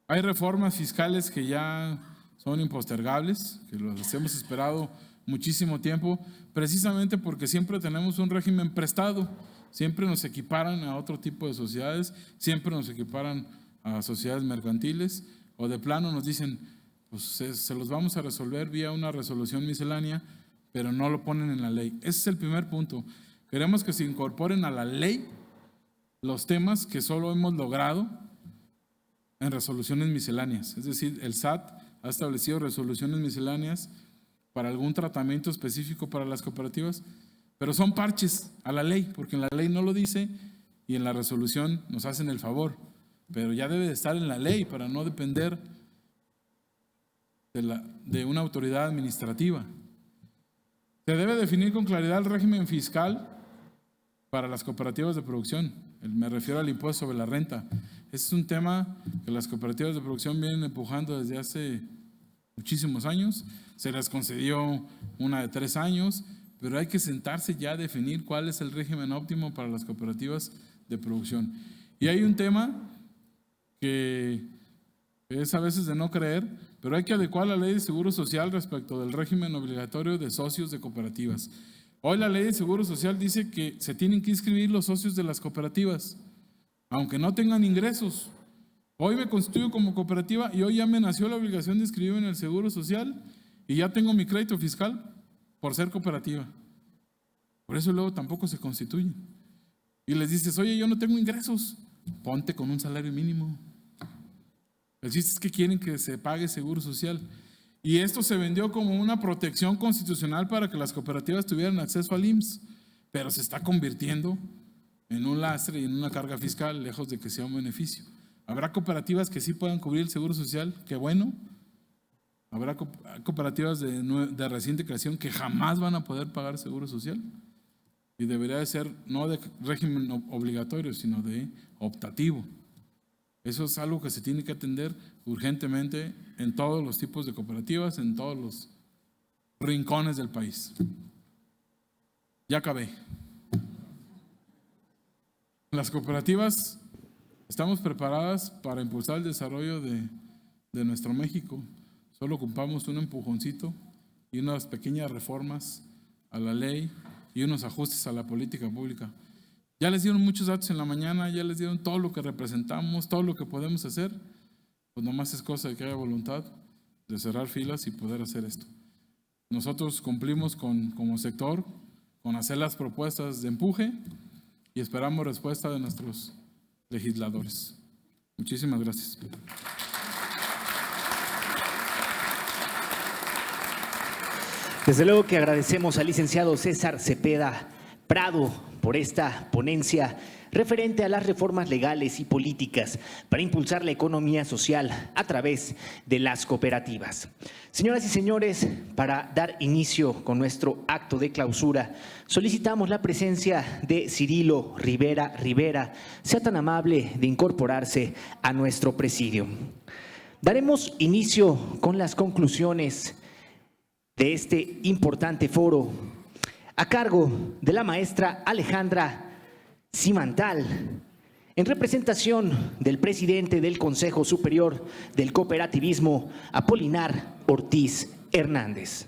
hay reformas fiscales que ya son impostergables, que las hemos esperado muchísimo tiempo, precisamente porque siempre tenemos un régimen prestado, siempre nos equiparan a otro tipo de sociedades, siempre nos equiparan a sociedades mercantiles, o de plano nos dicen, pues se los vamos a resolver vía una resolución miscelánea, pero no lo ponen en la ley. Ese es el primer punto. Queremos que se incorporen a la ley los temas que solo hemos logrado en resoluciones misceláneas. Es decir, el SAT ha establecido resoluciones misceláneas para algún tratamiento específico para las cooperativas, pero son parches a la ley, porque en la ley no lo dice y en la resolución nos hacen el favor, pero ya debe de estar en la ley para no depender de una autoridad administrativa. Se debe definir con claridad el régimen fiscal para las cooperativas de producción. Me refiero al impuesto sobre la renta. Ese es un tema que las cooperativas de producción vienen empujando desde hace muchísimos años. Se les concedió una de 3 años, pero hay que sentarse ya a definir cuál es el régimen óptimo para las cooperativas de producción. Y hay un tema que es a veces de no creer, pero hay que adecuar la ley de seguro social respecto del régimen obligatorio de socios de cooperativas. Hoy la ley de seguro social dice que se tienen que inscribir los socios de las cooperativas, aunque no tengan ingresos. Hoy me constituyo como cooperativa y hoy ya me nació la obligación de inscribirme en el seguro social y ya tengo mi crédito fiscal por ser cooperativa. Por eso luego tampoco se constituyen. Y les dices, oye, yo no tengo ingresos, ponte con un salario mínimo. El chiste es que quieren que se pague seguro social. Y esto se vendió como una protección constitucional para que las cooperativas tuvieran acceso al IMSS, pero se está convirtiendo en un lastre y en una carga fiscal, lejos de que sea un beneficio. Habrá cooperativas que sí puedan cubrir el seguro social, qué bueno. Habrá cooperativas de reciente creación que jamás van a poder pagar seguro social. Y debería de ser no de régimen obligatorio, sino de optativo. Eso es algo que se tiene que atender urgentemente en todos los tipos de cooperativas, en todos los rincones del país. Ya acabé. Las cooperativas estamos preparadas para impulsar el desarrollo de nuestro México. Solo ocupamos un empujoncito y unas pequeñas reformas a la ley y unos ajustes a la política pública. Ya les dieron muchos datos en la mañana, ya les dieron todo lo que representamos, todo lo que podemos hacer. Pues nomás es cosa de que haya voluntad de cerrar filas y poder hacer esto. Nosotros cumplimos como sector con hacer las propuestas de empuje y esperamos respuesta de nuestros legisladores. Muchísimas gracias. Desde luego que agradecemos al licenciado César Cepeda Prado por esta ponencia referente a las reformas legales y políticas para impulsar la economía social a través de las cooperativas. Señoras y señores, para dar inicio con nuestro acto de clausura, solicitamos la presencia de Cirilo Rivera, sea tan amable de incorporarse a nuestro presidio. Daremos inicio con las conclusiones de este importante foro a cargo de la maestra Alejandra Simantal, en representación del presidente del Consejo Superior del Cooperativismo, Apolinar Ortiz Hernández.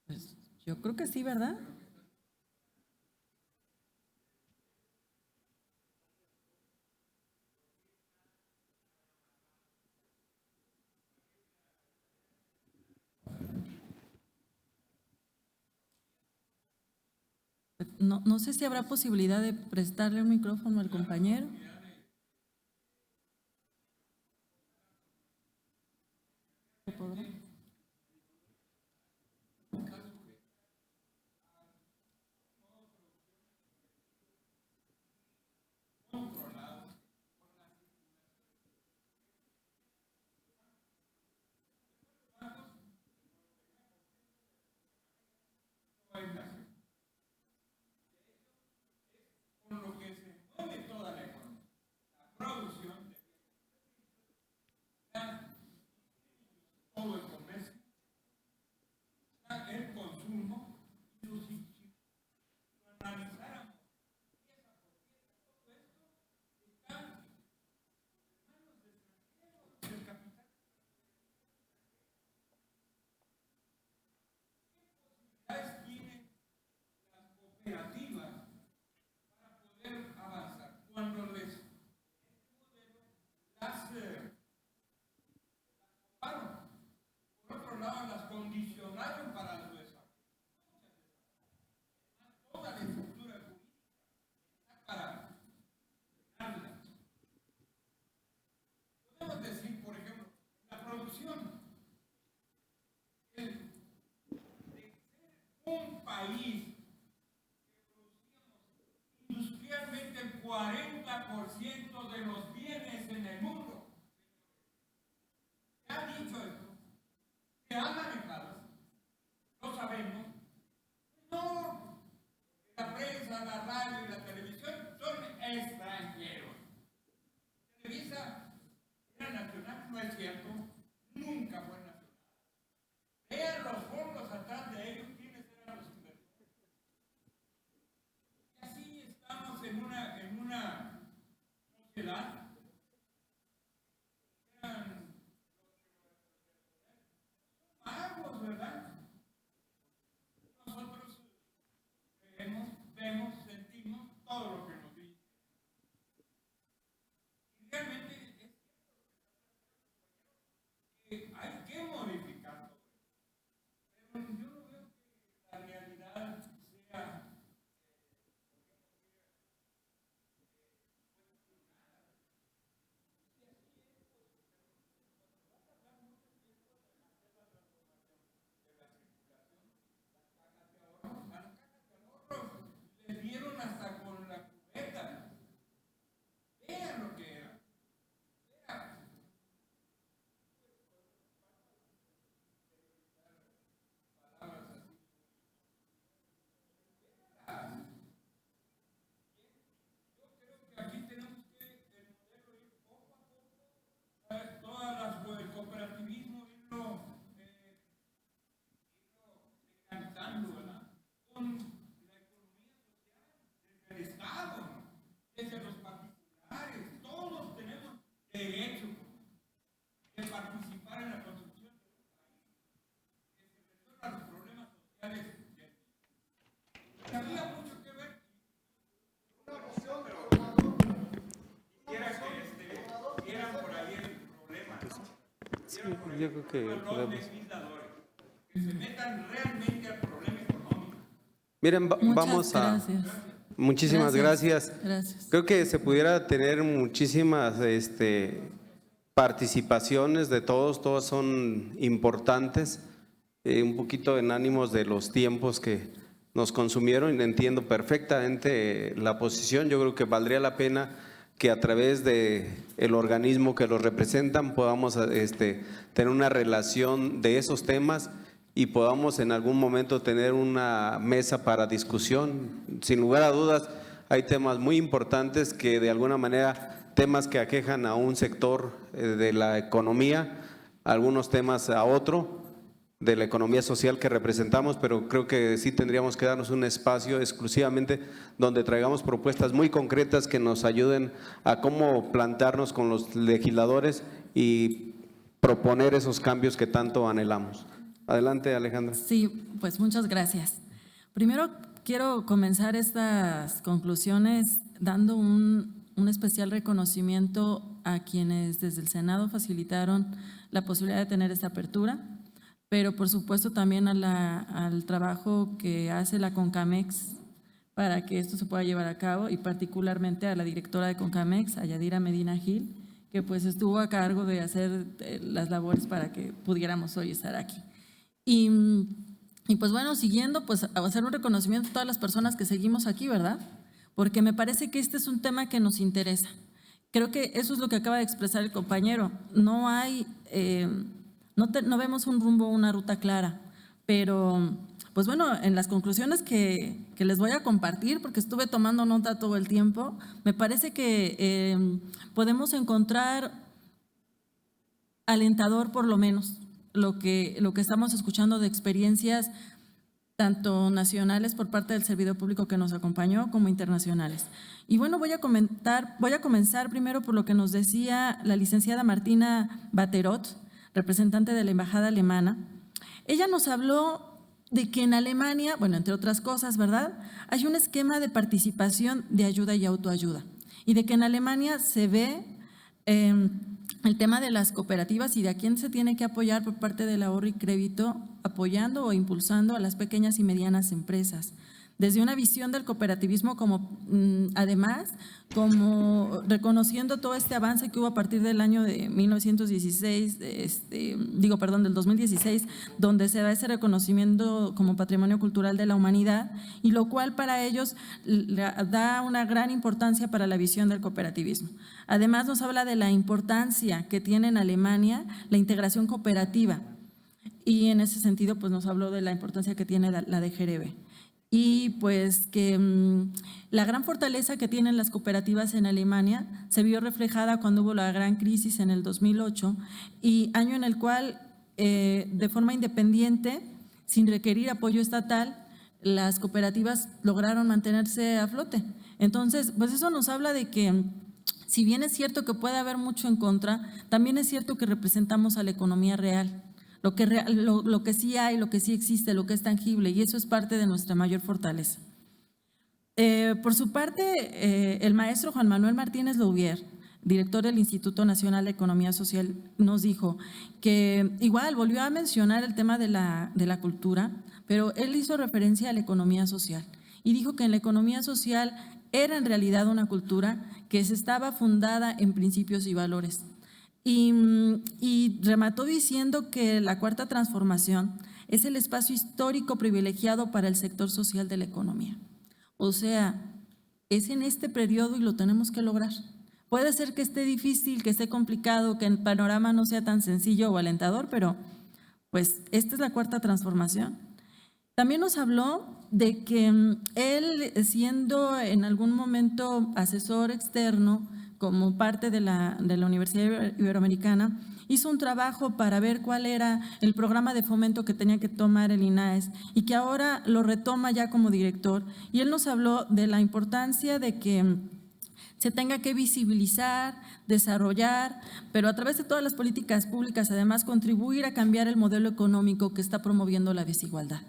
Pues yo creo que sí, ¿verdad? No sé si habrá posibilidad de prestarle un micrófono al compañero. ¿Podrá? Un país que industrialmente el 40% de los bienes en el mundo. ¿Se ha dicho esto? ¿Se ha manejado? Lo sabemos. No, la prensa, la radio y la televisión son extranjeros. Televisa era nacional, no es cierto, nunca fue nacional. Vean los fondos atrás de ellos. En una sociedad eran magos, ¿verdad? Nosotros vemos, sentimos todo lo que nos dice. Y realmente es cierto que hay que modificar todo esto. Pero yo no veo que la realidad sea yo creo que podemos. Que se metan realmente al problema económico. Miren, vamos a... Gracias. Muchísimas gracias. Gracias. Creo que se pudiera tener muchísimas participaciones de todos son importantes, un poquito en ánimos de los tiempos que nos consumieron. Entiendo perfectamente la posición. Yo creo que valdría la pena que a través de el organismo que los representan podamos tener una relación de esos temas y podamos en algún momento tener una mesa para discusión. Sin lugar a dudas, hay temas muy importantes que de alguna manera, temas que aquejan a un sector de la economía, algunos temas a otro de la economía social que representamos, pero creo que sí tendríamos que darnos un espacio exclusivamente donde traigamos propuestas muy concretas que nos ayuden a cómo plantarnos con los legisladores y proponer esos cambios que tanto anhelamos. Adelante, Alejandra. Sí, pues muchas gracias. Primero quiero comenzar estas conclusiones dando un especial reconocimiento a quienes desde el Senado facilitaron la posibilidad de tener esta apertura, pero por supuesto también al trabajo que hace la CONCAMEX para que esto se pueda llevar a cabo, y particularmente a la directora de CONCAMEX, a Yadira Medina Gil, que pues estuvo a cargo de hacer las labores para que pudiéramos hoy estar aquí. Y pues bueno, siguiendo, pues a hacer un reconocimiento a todas las personas que seguimos aquí, ¿verdad? Porque me parece que este es un tema que nos interesa. Creo que eso es lo que acaba de expresar el compañero. No hay… No vemos un rumbo, una ruta clara, pero pues bueno, en las conclusiones que les voy a compartir, porque estuve tomando nota todo el tiempo, me parece que podemos encontrar alentador por lo menos lo que estamos escuchando de experiencias tanto nacionales por parte del servidor público que nos acompañó como internacionales. Y bueno, voy a comenzar primero por lo que nos decía la licenciada Martina Baterot, representante de la Embajada Alemana. Ella nos habló de que en Alemania, bueno, entre otras cosas, ¿verdad?, hay un esquema de participación de ayuda y autoayuda, y de que en Alemania se ve el tema de las cooperativas y de a quién se tiene que apoyar por parte del ahorro y crédito, apoyando o impulsando a las pequeñas y medianas empresas. Desde una visión del cooperativismo como, además, como reconociendo todo este avance que hubo a partir del año de 1916, del 2016, donde se da ese reconocimiento como patrimonio cultural de la humanidad, y lo cual para ellos da una gran importancia para la visión del cooperativismo. Además nos habla de la importancia que tiene en Alemania la integración cooperativa, y en ese sentido pues nos habló de la importancia que tiene la DGRB. Y pues que la gran fortaleza que tienen las cooperativas en Alemania se vio reflejada cuando hubo la gran crisis en el 2008, y año en el cual de forma independiente, sin requerir apoyo estatal, las cooperativas lograron mantenerse a flote. Entonces, pues eso nos habla de que si bien es cierto que puede haber mucho en contra, también es cierto que representamos a la economía real. Lo que sí hay, lo que sí existe, lo que es tangible, y eso es parte de nuestra mayor fortaleza. Por su parte, el maestro Juan Manuel Martínez Louvier, director del Instituto Nacional de Economía Social, nos dijo que igual volvió a mencionar el tema de la cultura, pero él hizo referencia a la economía social y dijo que en la economía social era en realidad una cultura que estaba fundada en principios y valores. Y remató diciendo que la Cuarta Transformación es el espacio histórico privilegiado para el sector social de la economía. O sea, es en este periodo y lo tenemos que lograr. Puede ser que esté difícil, que esté complicado, que el panorama no sea tan sencillo o alentador, pero pues esta es la Cuarta Transformación. También nos habló de que él, siendo en algún momento asesor externo, como parte de la Universidad Iberoamericana, hizo un trabajo para ver cuál era el programa de fomento que tenía que tomar el INAES, y que ahora lo retoma ya como director. Y él nos habló de la importancia de que se tenga que visibilizar, desarrollar, pero a través de todas las políticas públicas, además, contribuir a cambiar el modelo económico que está promoviendo la desigualdad.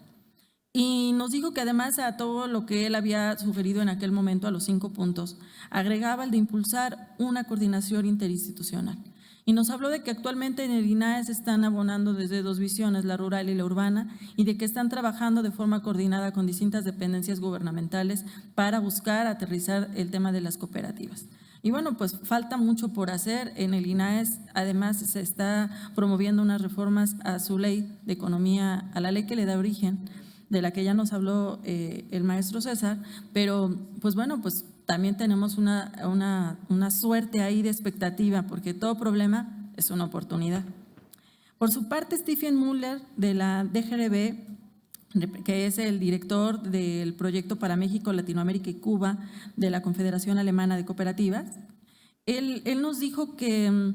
Y nos dijo que además a todo lo que él había sugerido en aquel momento, a los 5 puntos, agregaba el de impulsar una coordinación interinstitucional. Y nos habló de que actualmente en el INAES están abonando desde 2 visiones, la rural y la urbana, y de que están trabajando de forma coordinada con distintas dependencias gubernamentales para buscar aterrizar el tema de las cooperativas. Y bueno, pues falta mucho por hacer. En el INAES, además, se está promoviendo unas reformas a su ley de economía, a la ley que le da origen, de la que ya nos habló el maestro César, pero pues bueno, pues también tenemos una suerte ahí de expectativa, porque todo problema es una oportunidad. Por su parte, Stephen Müller, de la DGRB, que es el director del proyecto para México, Latinoamérica y Cuba de la Confederación Alemana de Cooperativas, él nos dijo que,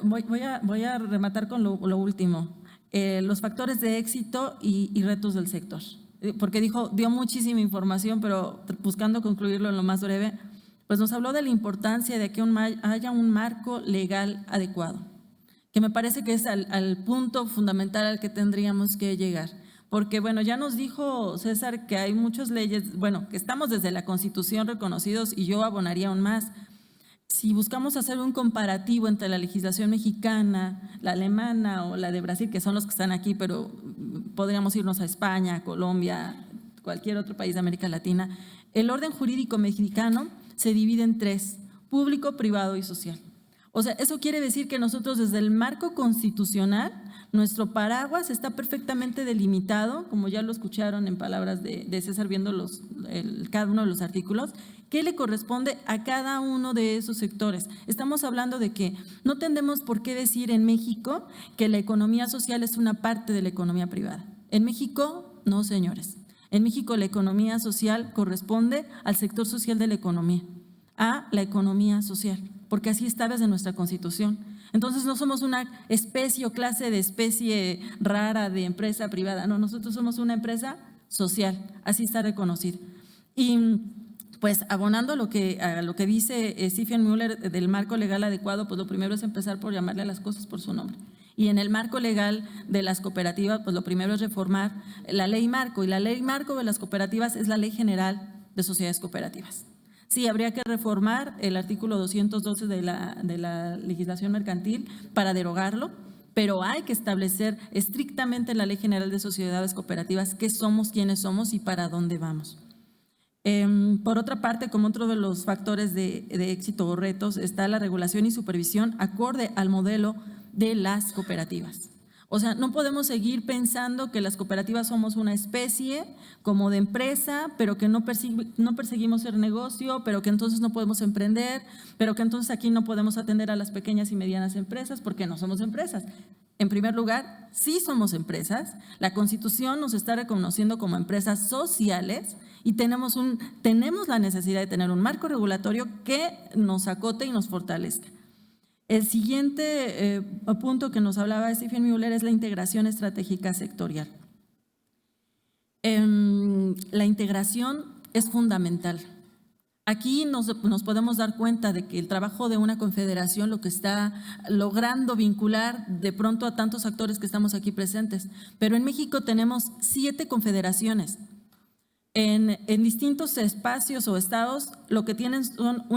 voy a rematar con lo último, los factores de éxito y retos del sector, porque dio muchísima información, pero buscando concluirlo en lo más breve, pues nos habló de la importancia de que haya un marco legal adecuado, que me parece que es al punto fundamental al que tendríamos que llegar. Porque, bueno, ya nos dijo César que hay muchas leyes, bueno, que estamos desde la Constitución reconocidos, y yo abonaría aún más. Si buscamos hacer un comparativo entre la legislación mexicana, la alemana o la de Brasil, que son los que están aquí, pero podríamos irnos a España, Colombia, cualquier otro país de América Latina, el orden jurídico mexicano se divide en 3, público, privado y social. O sea, eso quiere decir que nosotros desde el marco constitucional, nuestro paraguas está perfectamente delimitado, como ya lo escucharon en palabras de César viendo cada uno de los artículos, ¿qué le corresponde a cada uno de esos sectores? Estamos hablando de que no tendemos por qué decir en México que la economía social es una parte de la economía privada. En México, no, señores. En México la economía social corresponde al sector social de la economía, a la economía social, porque así está desde nuestra Constitución. Entonces no somos una especie o clase de especie rara de empresa privada, no, nosotros somos una empresa social, así está reconocido. Y pues abonando a lo que dice Stephen Müller del marco legal adecuado, pues lo primero es empezar por llamarle a las cosas por su nombre. Y en el marco legal de las cooperativas, pues lo primero es reformar la ley marco, y la ley marco de las cooperativas es la Ley General de Sociedades Cooperativas. Sí, habría que reformar el artículo 212 de la legislación mercantil para derogarlo, pero hay que establecer estrictamente en la Ley General de Sociedades Cooperativas qué somos, quiénes somos y para dónde vamos. Por otra parte, como otro de los factores de éxito o retos, está la regulación y supervisión acorde al modelo de las cooperativas. O sea, no podemos seguir pensando que las cooperativas somos una especie como de empresa, pero que no perseguimos el negocio, pero que entonces no podemos emprender, pero que entonces aquí no podemos atender a las pequeñas y medianas empresas porque no somos empresas. En primer lugar, sí somos empresas. La Constitución nos está reconociendo como empresas sociales y tenemos la necesidad de tener un marco regulatorio que nos acote y nos fortalezca. El siguiente punto que nos hablaba Stephen Müller es la integración estratégica sectorial. La integración es fundamental. Aquí nos podemos dar cuenta de que el trabajo de una confederación lo que está logrando vincular de pronto a tantos actores que estamos aquí presentes, pero en México tenemos 7 confederaciones. En distintos espacios o estados, lo que tienen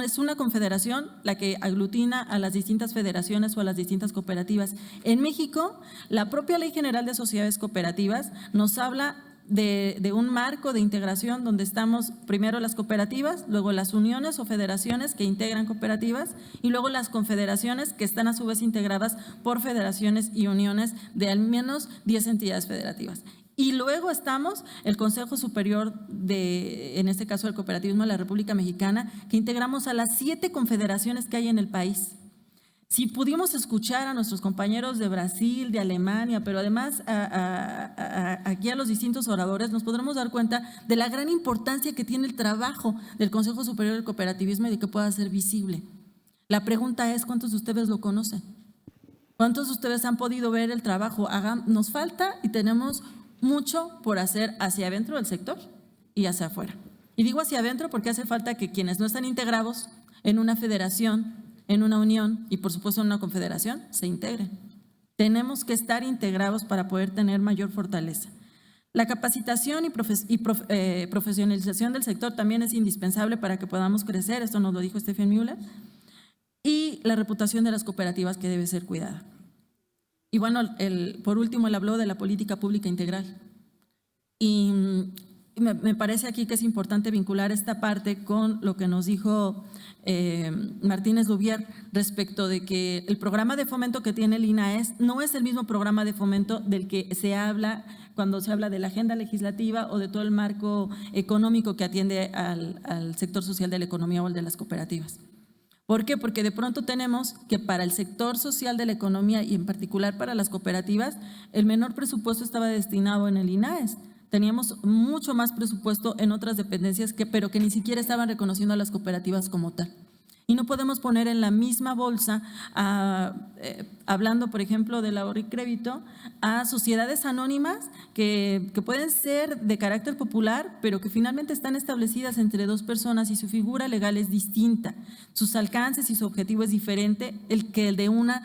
es una confederación, la que aglutina a las distintas federaciones o a las distintas cooperativas. En México, la propia Ley General de Sociedades Cooperativas nos habla de un marco de integración donde estamos primero las cooperativas, luego las uniones o federaciones que integran cooperativas y luego las confederaciones que están a su vez integradas por federaciones y uniones de al menos 10 entidades federativas. Y luego estamos el Consejo Superior en este caso del Cooperativismo de la República Mexicana, que integramos a las 7 confederaciones que hay en el país. Si pudimos escuchar a nuestros compañeros de Brasil, de Alemania, pero además aquí a los distintos oradores, nos podremos dar cuenta de la gran importancia que tiene el trabajo del Consejo Superior del Cooperativismo y de que pueda ser visible. La pregunta es, ¿cuántos de ustedes lo conocen? ¿Cuántos de ustedes han podido ver el trabajo? Nos falta y tenemos mucho por hacer hacia adentro del sector y hacia afuera. Y digo hacia adentro porque hace falta que quienes no están integrados en una federación, en una unión y por supuesto en una confederación, se integren. Tenemos que estar integrados para poder tener mayor fortaleza. La capacitación y profesionalización del sector también es indispensable para que podamos crecer, esto nos lo dijo Stephen Müller, y la reputación de las cooperativas que debe ser cuidada. Y bueno, por último, él habló de la política pública integral. Y me parece aquí que es importante vincular esta parte con lo que nos dijo Martínez Lubier respecto de que el programa de fomento que tiene el INAES no es el mismo programa de fomento del que se habla cuando se habla de la agenda legislativa o de todo el marco económico que atiende al sector social de la economía o el de las cooperativas. ¿Por qué? Porque de pronto tenemos que para el sector social de la economía y en particular para las cooperativas, el menor presupuesto estaba destinado en el INAES. Teníamos mucho más presupuesto en otras dependencias, pero que ni siquiera estaban reconociendo a las cooperativas como tal. Y no podemos poner en la misma bolsa, hablando por ejemplo del ahorro y crédito, a sociedades anónimas que pueden ser de carácter popular, pero que finalmente están establecidas entre dos personas y su figura legal es distinta. Sus alcances y su objetivo es diferente que el de una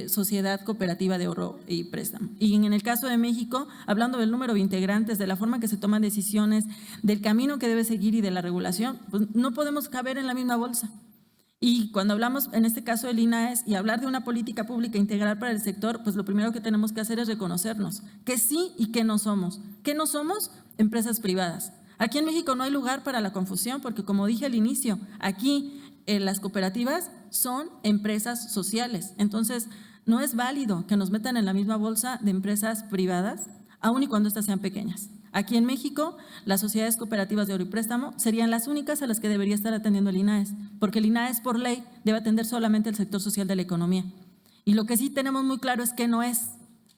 sociedad cooperativa de ahorro y préstamo. Y en el caso de México, hablando del número de integrantes, de la forma que se toman decisiones, del camino que debe seguir y de la regulación, pues no podemos caber en la misma bolsa. Y cuando hablamos, en este caso del INAES, y hablar de una política pública integral para el sector, pues lo primero que tenemos que hacer es reconocernos que sí y que no somos. ¿Qué no somos? Empresas privadas. Aquí en México no hay lugar para la confusión, porque como dije al inicio, aquí las cooperativas son empresas sociales. Entonces, no es válido que nos metan en la misma bolsa de empresas privadas, aun y cuando estas sean pequeñas. Aquí en México, las sociedades cooperativas de ahorro y préstamo serían las únicas a las que debería estar atendiendo el INAES, porque el INAES por ley debe atender solamente el sector social de la economía. Y lo que sí tenemos muy claro es que no es,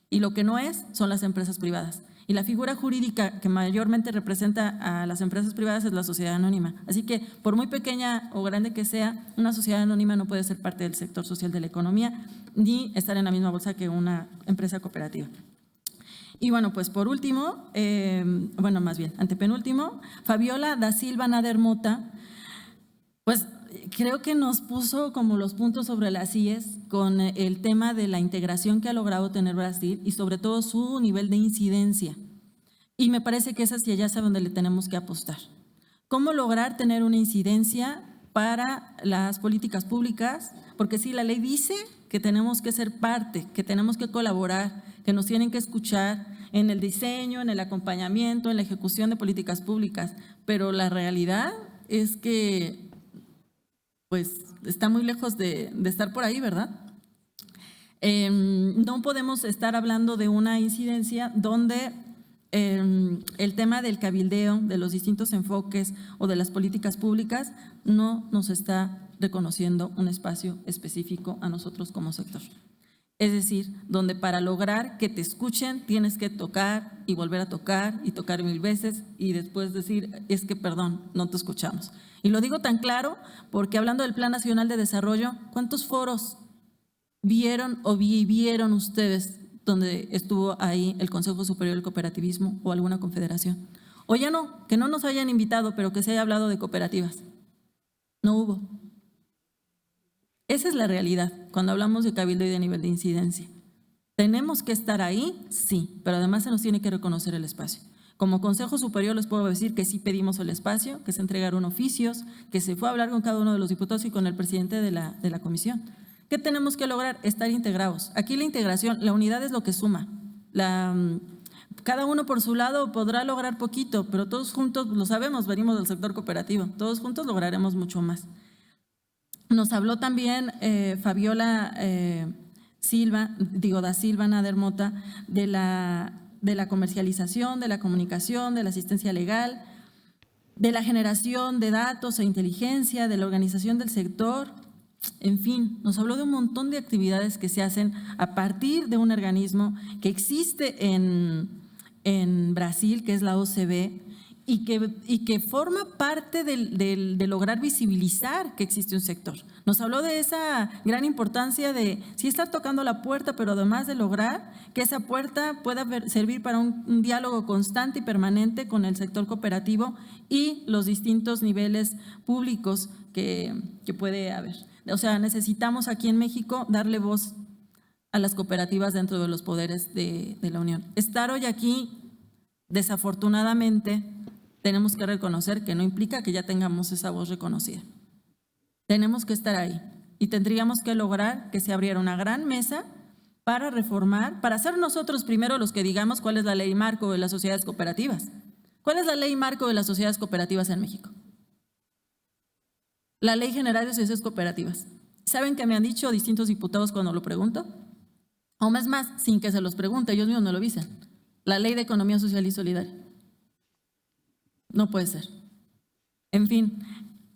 y lo que no es son las empresas privadas. Y la figura jurídica que mayormente representa a las empresas privadas es la sociedad anónima. Así que, por muy pequeña o grande que sea, una sociedad anónima no puede ser parte del sector social de la economía ni estar en la misma bolsa que una empresa cooperativa. Y bueno, pues por último, antepenúltimo, Fabiola da Silva Nader Mota, pues creo que nos puso como los puntos sobre las IES con el tema de la integración que ha logrado tener Brasil y sobre todo su nivel de incidencia. Y me parece que es hacia allá donde le tenemos que apostar. ¿Cómo lograr tener una incidencia para las políticas públicas? Porque sí, la ley dice que tenemos que ser parte, que tenemos que colaborar, que nos tienen que escuchar en el diseño, en el acompañamiento, en la ejecución de políticas públicas, pero la realidad es que pues está muy lejos de estar por ahí, ¿verdad? No podemos estar hablando de una incidencia donde el tema del cabildeo, de los distintos enfoques o de las políticas públicas no nos está reconociendo un espacio específico a nosotros como sector. Es decir, donde para lograr que te escuchen tienes que tocar y volver a tocar y tocar 1000 veces y después decir, es que perdón, no te escuchamos. Y lo digo tan claro porque hablando del Plan Nacional de Desarrollo, ¿cuántos foros vieron o vivieron ustedes donde estuvo ahí el Consejo Superior del Cooperativismo o alguna confederación? O ya no, que no nos hayan invitado, pero que se haya hablado de cooperativas. No hubo. Esa es la realidad cuando hablamos de cabildo y de nivel de incidencia. ¿Tenemos que estar ahí? Sí, pero además se nos tiene que reconocer el espacio. Como Consejo Superior les puedo decir que sí pedimos el espacio, que se entregaron oficios, que se fue a hablar con cada uno de los diputados y con el presidente de la comisión. ¿Qué tenemos que lograr? Estar integrados. Aquí la integración, la unidad es lo que suma. Cada uno por su lado podrá lograr poquito, pero todos juntos, lo sabemos, venimos del sector cooperativo, todos juntos lograremos mucho más. Nos habló también Fabiola da Silva Nader Mota de la comercialización, de la comunicación, de la asistencia legal, de la generación de datos e inteligencia, de la organización del sector. En fin, nos habló de un montón de actividades que se hacen a partir de un organismo que existe en Brasil, que es la OCB, y que forma parte de lograr visibilizar que existe un sector. Nos habló de esa gran importancia de sí estar tocando la puerta, pero además de lograr que esa puerta pueda servir para un diálogo constante y permanente con el sector cooperativo y los distintos niveles públicos que puede haber. O sea, necesitamos aquí en México darle voz a las cooperativas dentro de los poderes de la Unión. Estar hoy aquí, desafortunadamente, tenemos que reconocer que no implica que ya tengamos esa voz reconocida. Tenemos que estar ahí y tendríamos que lograr que se abriera una gran mesa para reformar, para ser nosotros primero los que digamos cuál es la ley marco de las sociedades cooperativas. ¿Cuál es la ley marco de las sociedades cooperativas en México? La Ley General de Sociedades Cooperativas. ¿Saben qué me han dicho distintos diputados cuando lo pregunto? O más, sin que se los pregunte, ellos mismos no lo dicen. La Ley de Economía Social y Solidaria. No puede ser. En fin,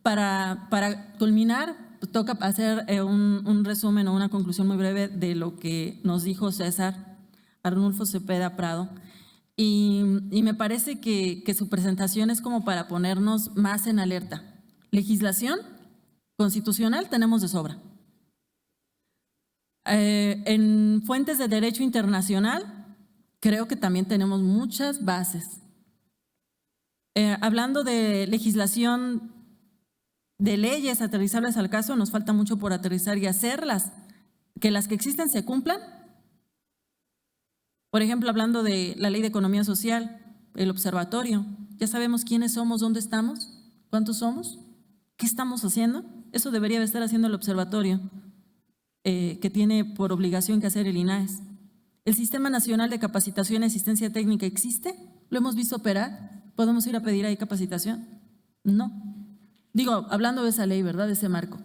para culminar, pues, toca hacer un resumen o una conclusión muy breve de lo que nos dijo César Arnulfo Cepeda Prado. Y me parece que su presentación es como para ponernos más en alerta. Legislación constitucional tenemos de sobra. En fuentes de derecho internacional, creo que también tenemos muchas bases. Hablando de legislación de leyes aterrizables al caso, nos falta mucho por aterrizar y hacerlas, que las que existen se cumplan. Por ejemplo, hablando de la Ley de Economía Social, el observatorio, ya sabemos quiénes somos, dónde estamos, cuántos somos, qué estamos haciendo. Eso debería estar haciendo el observatorio, que tiene por obligación que hacer el INAES. ¿El Sistema Nacional de Capacitación y Asistencia Técnica existe? ¿Lo hemos visto operar? ¿Podemos ir a pedir ahí capacitación? No. Digo, hablando de esa ley, ¿verdad? De ese marco.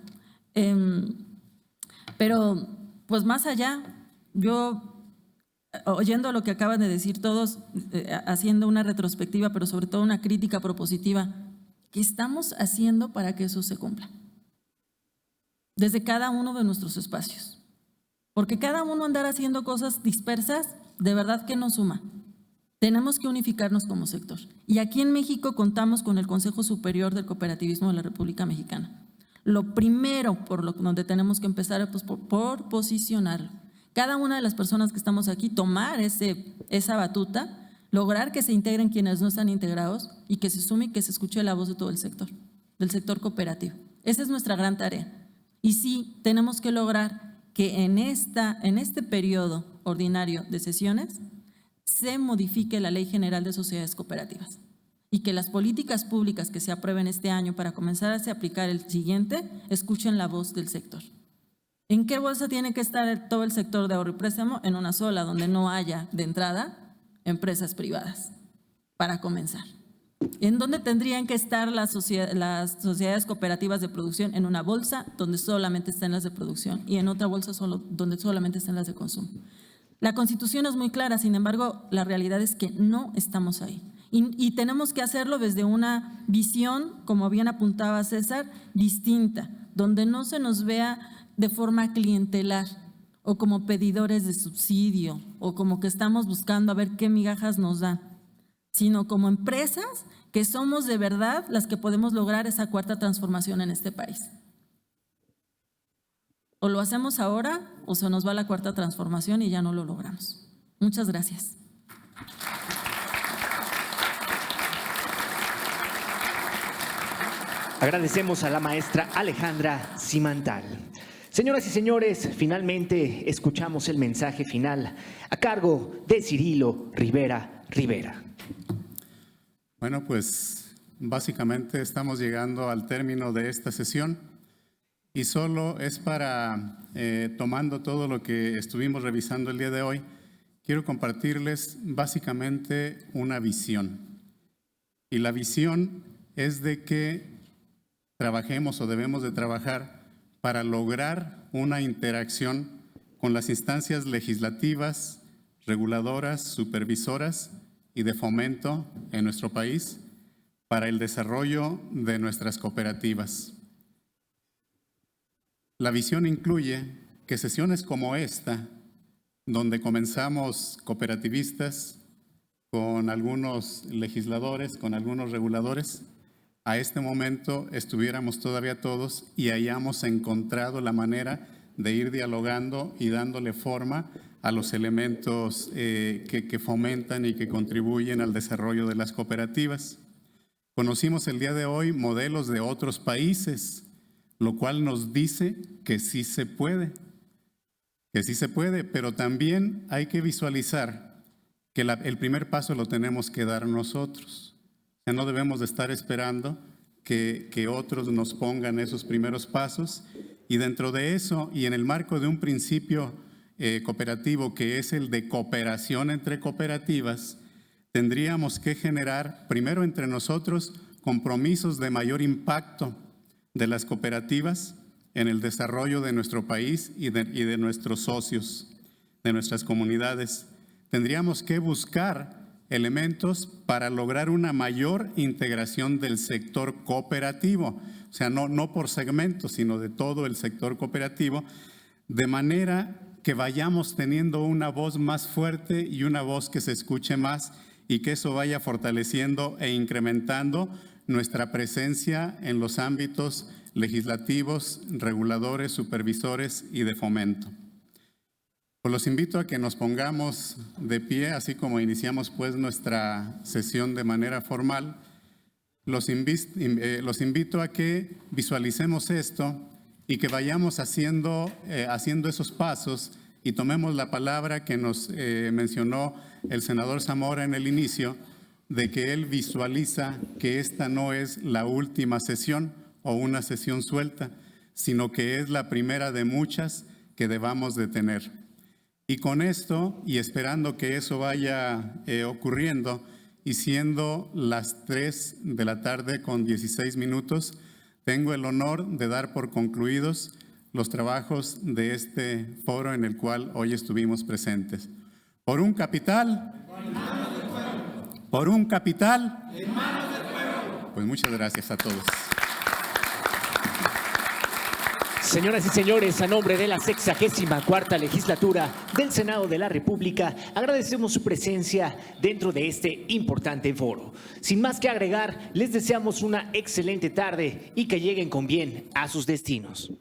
Pero, pues más allá, yo, oyendo lo que acaban de decir todos, haciendo una retrospectiva, pero sobre todo una crítica propositiva, ¿qué estamos haciendo para que eso se cumpla? Desde cada uno de nuestros espacios. Porque cada uno andar haciendo cosas dispersas, de verdad que no suma. Tenemos que unificarnos como sector. Y aquí en México contamos con el Consejo Superior del Cooperativismo de la República Mexicana. Lo primero donde tenemos que empezar es pues, por posicionarlo. Cada una de las personas que estamos aquí, tomar esa batuta, lograr que se integren quienes no están integrados y que se sume y que se escuche la voz de todo el sector, del sector cooperativo. Esa es nuestra gran tarea. Y sí, tenemos que lograr que en este periodo ordinario de sesiones se modifique la Ley General de Sociedades Cooperativas y que las políticas públicas que se aprueben este año para comenzar a aplicar el siguiente escuchen la voz del sector. ¿En qué bolsa tiene que estar todo el sector de ahorro y préstamo? En una sola, donde no haya de entrada empresas privadas, para comenzar. ¿En dónde tendrían que estar las sociedades cooperativas de producción? En una bolsa donde solamente estén las de producción y en otra bolsa donde solamente estén las de consumo. La Constitución es muy clara, sin embargo, la realidad es que no estamos ahí. Y tenemos que hacerlo desde una visión, como bien apuntaba César, distinta, donde no se nos vea de forma clientelar o como pedidores de subsidio o como que estamos buscando a ver qué migajas nos dan, sino como empresas que somos de verdad las que podemos lograr esa cuarta transformación en este país. O lo hacemos ahora o se nos va la cuarta transformación y ya no lo logramos. Muchas gracias. Agradecemos a la maestra Alejandra Simantal. Señoras y señores, finalmente escuchamos el mensaje final a cargo de Cirilo Rivera Rivera. Bueno, pues básicamente estamos llegando al término de esta sesión y solo es para, tomando todo lo que estuvimos revisando el día de hoy, quiero compartirles básicamente una visión. Y la visión es de que trabajemos o debemos de trabajar para lograr una interacción con las instancias legislativas, reguladoras, supervisoras y de fomento en nuestro país para el desarrollo de nuestras cooperativas. La visión incluye que sesiones como esta, donde comenzamos cooperativistas con algunos legisladores, con algunos reguladores, a este momento estuviéramos todavía todos y hayamos encontrado la manera de ir dialogando y dándole forma a los elementos que fomentan y que contribuyen al desarrollo de las cooperativas. Conocimos el día de hoy modelos de otros países, lo cual nos dice que sí se puede, pero también hay que visualizar que el primer paso lo tenemos que dar nosotros. O sea, no debemos de estar esperando que otros nos pongan esos primeros pasos y dentro de eso y en el marco de un principio cooperativo que es el de cooperación entre cooperativas, tendríamos que generar, primero entre nosotros, compromisos de mayor impacto de las cooperativas en el desarrollo de nuestro país y de nuestros socios, de nuestras comunidades. Tendríamos que buscar elementos para lograr una mayor integración del sector cooperativo, o sea, no por segmento, sino de todo el sector cooperativo, de manera que vayamos teniendo una voz más fuerte y una voz que se escuche más y que eso vaya fortaleciendo e incrementando nuestra presencia en los ámbitos legislativos, reguladores, supervisores y de fomento. Pues los invito a que nos pongamos de pie, así como iniciamos pues nuestra sesión de manera formal. Los invito a que visualicemos esto y que vayamos haciendo esos pasos y tomemos la palabra que nos mencionó el senador Zamora en el inicio, de que él visualiza que esta no es la última sesión o una sesión suelta, sino que es la primera de muchas que debamos de tener. Y con esto, y esperando que eso vaya ocurriendo, y siendo las 3 de la tarde con 16 minutos, tengo el honor de dar por concluidos los trabajos de este foro en el cual hoy estuvimos presentes. Por un capital, por un capital, en manos del pueblo. Pues muchas gracias a todos. Señoras y señores, a nombre de la 64ª legislatura del Senado de la República, agradecemos su presencia dentro de este importante foro. Sin más que agregar, les deseamos una excelente tarde y que lleguen con bien a sus destinos.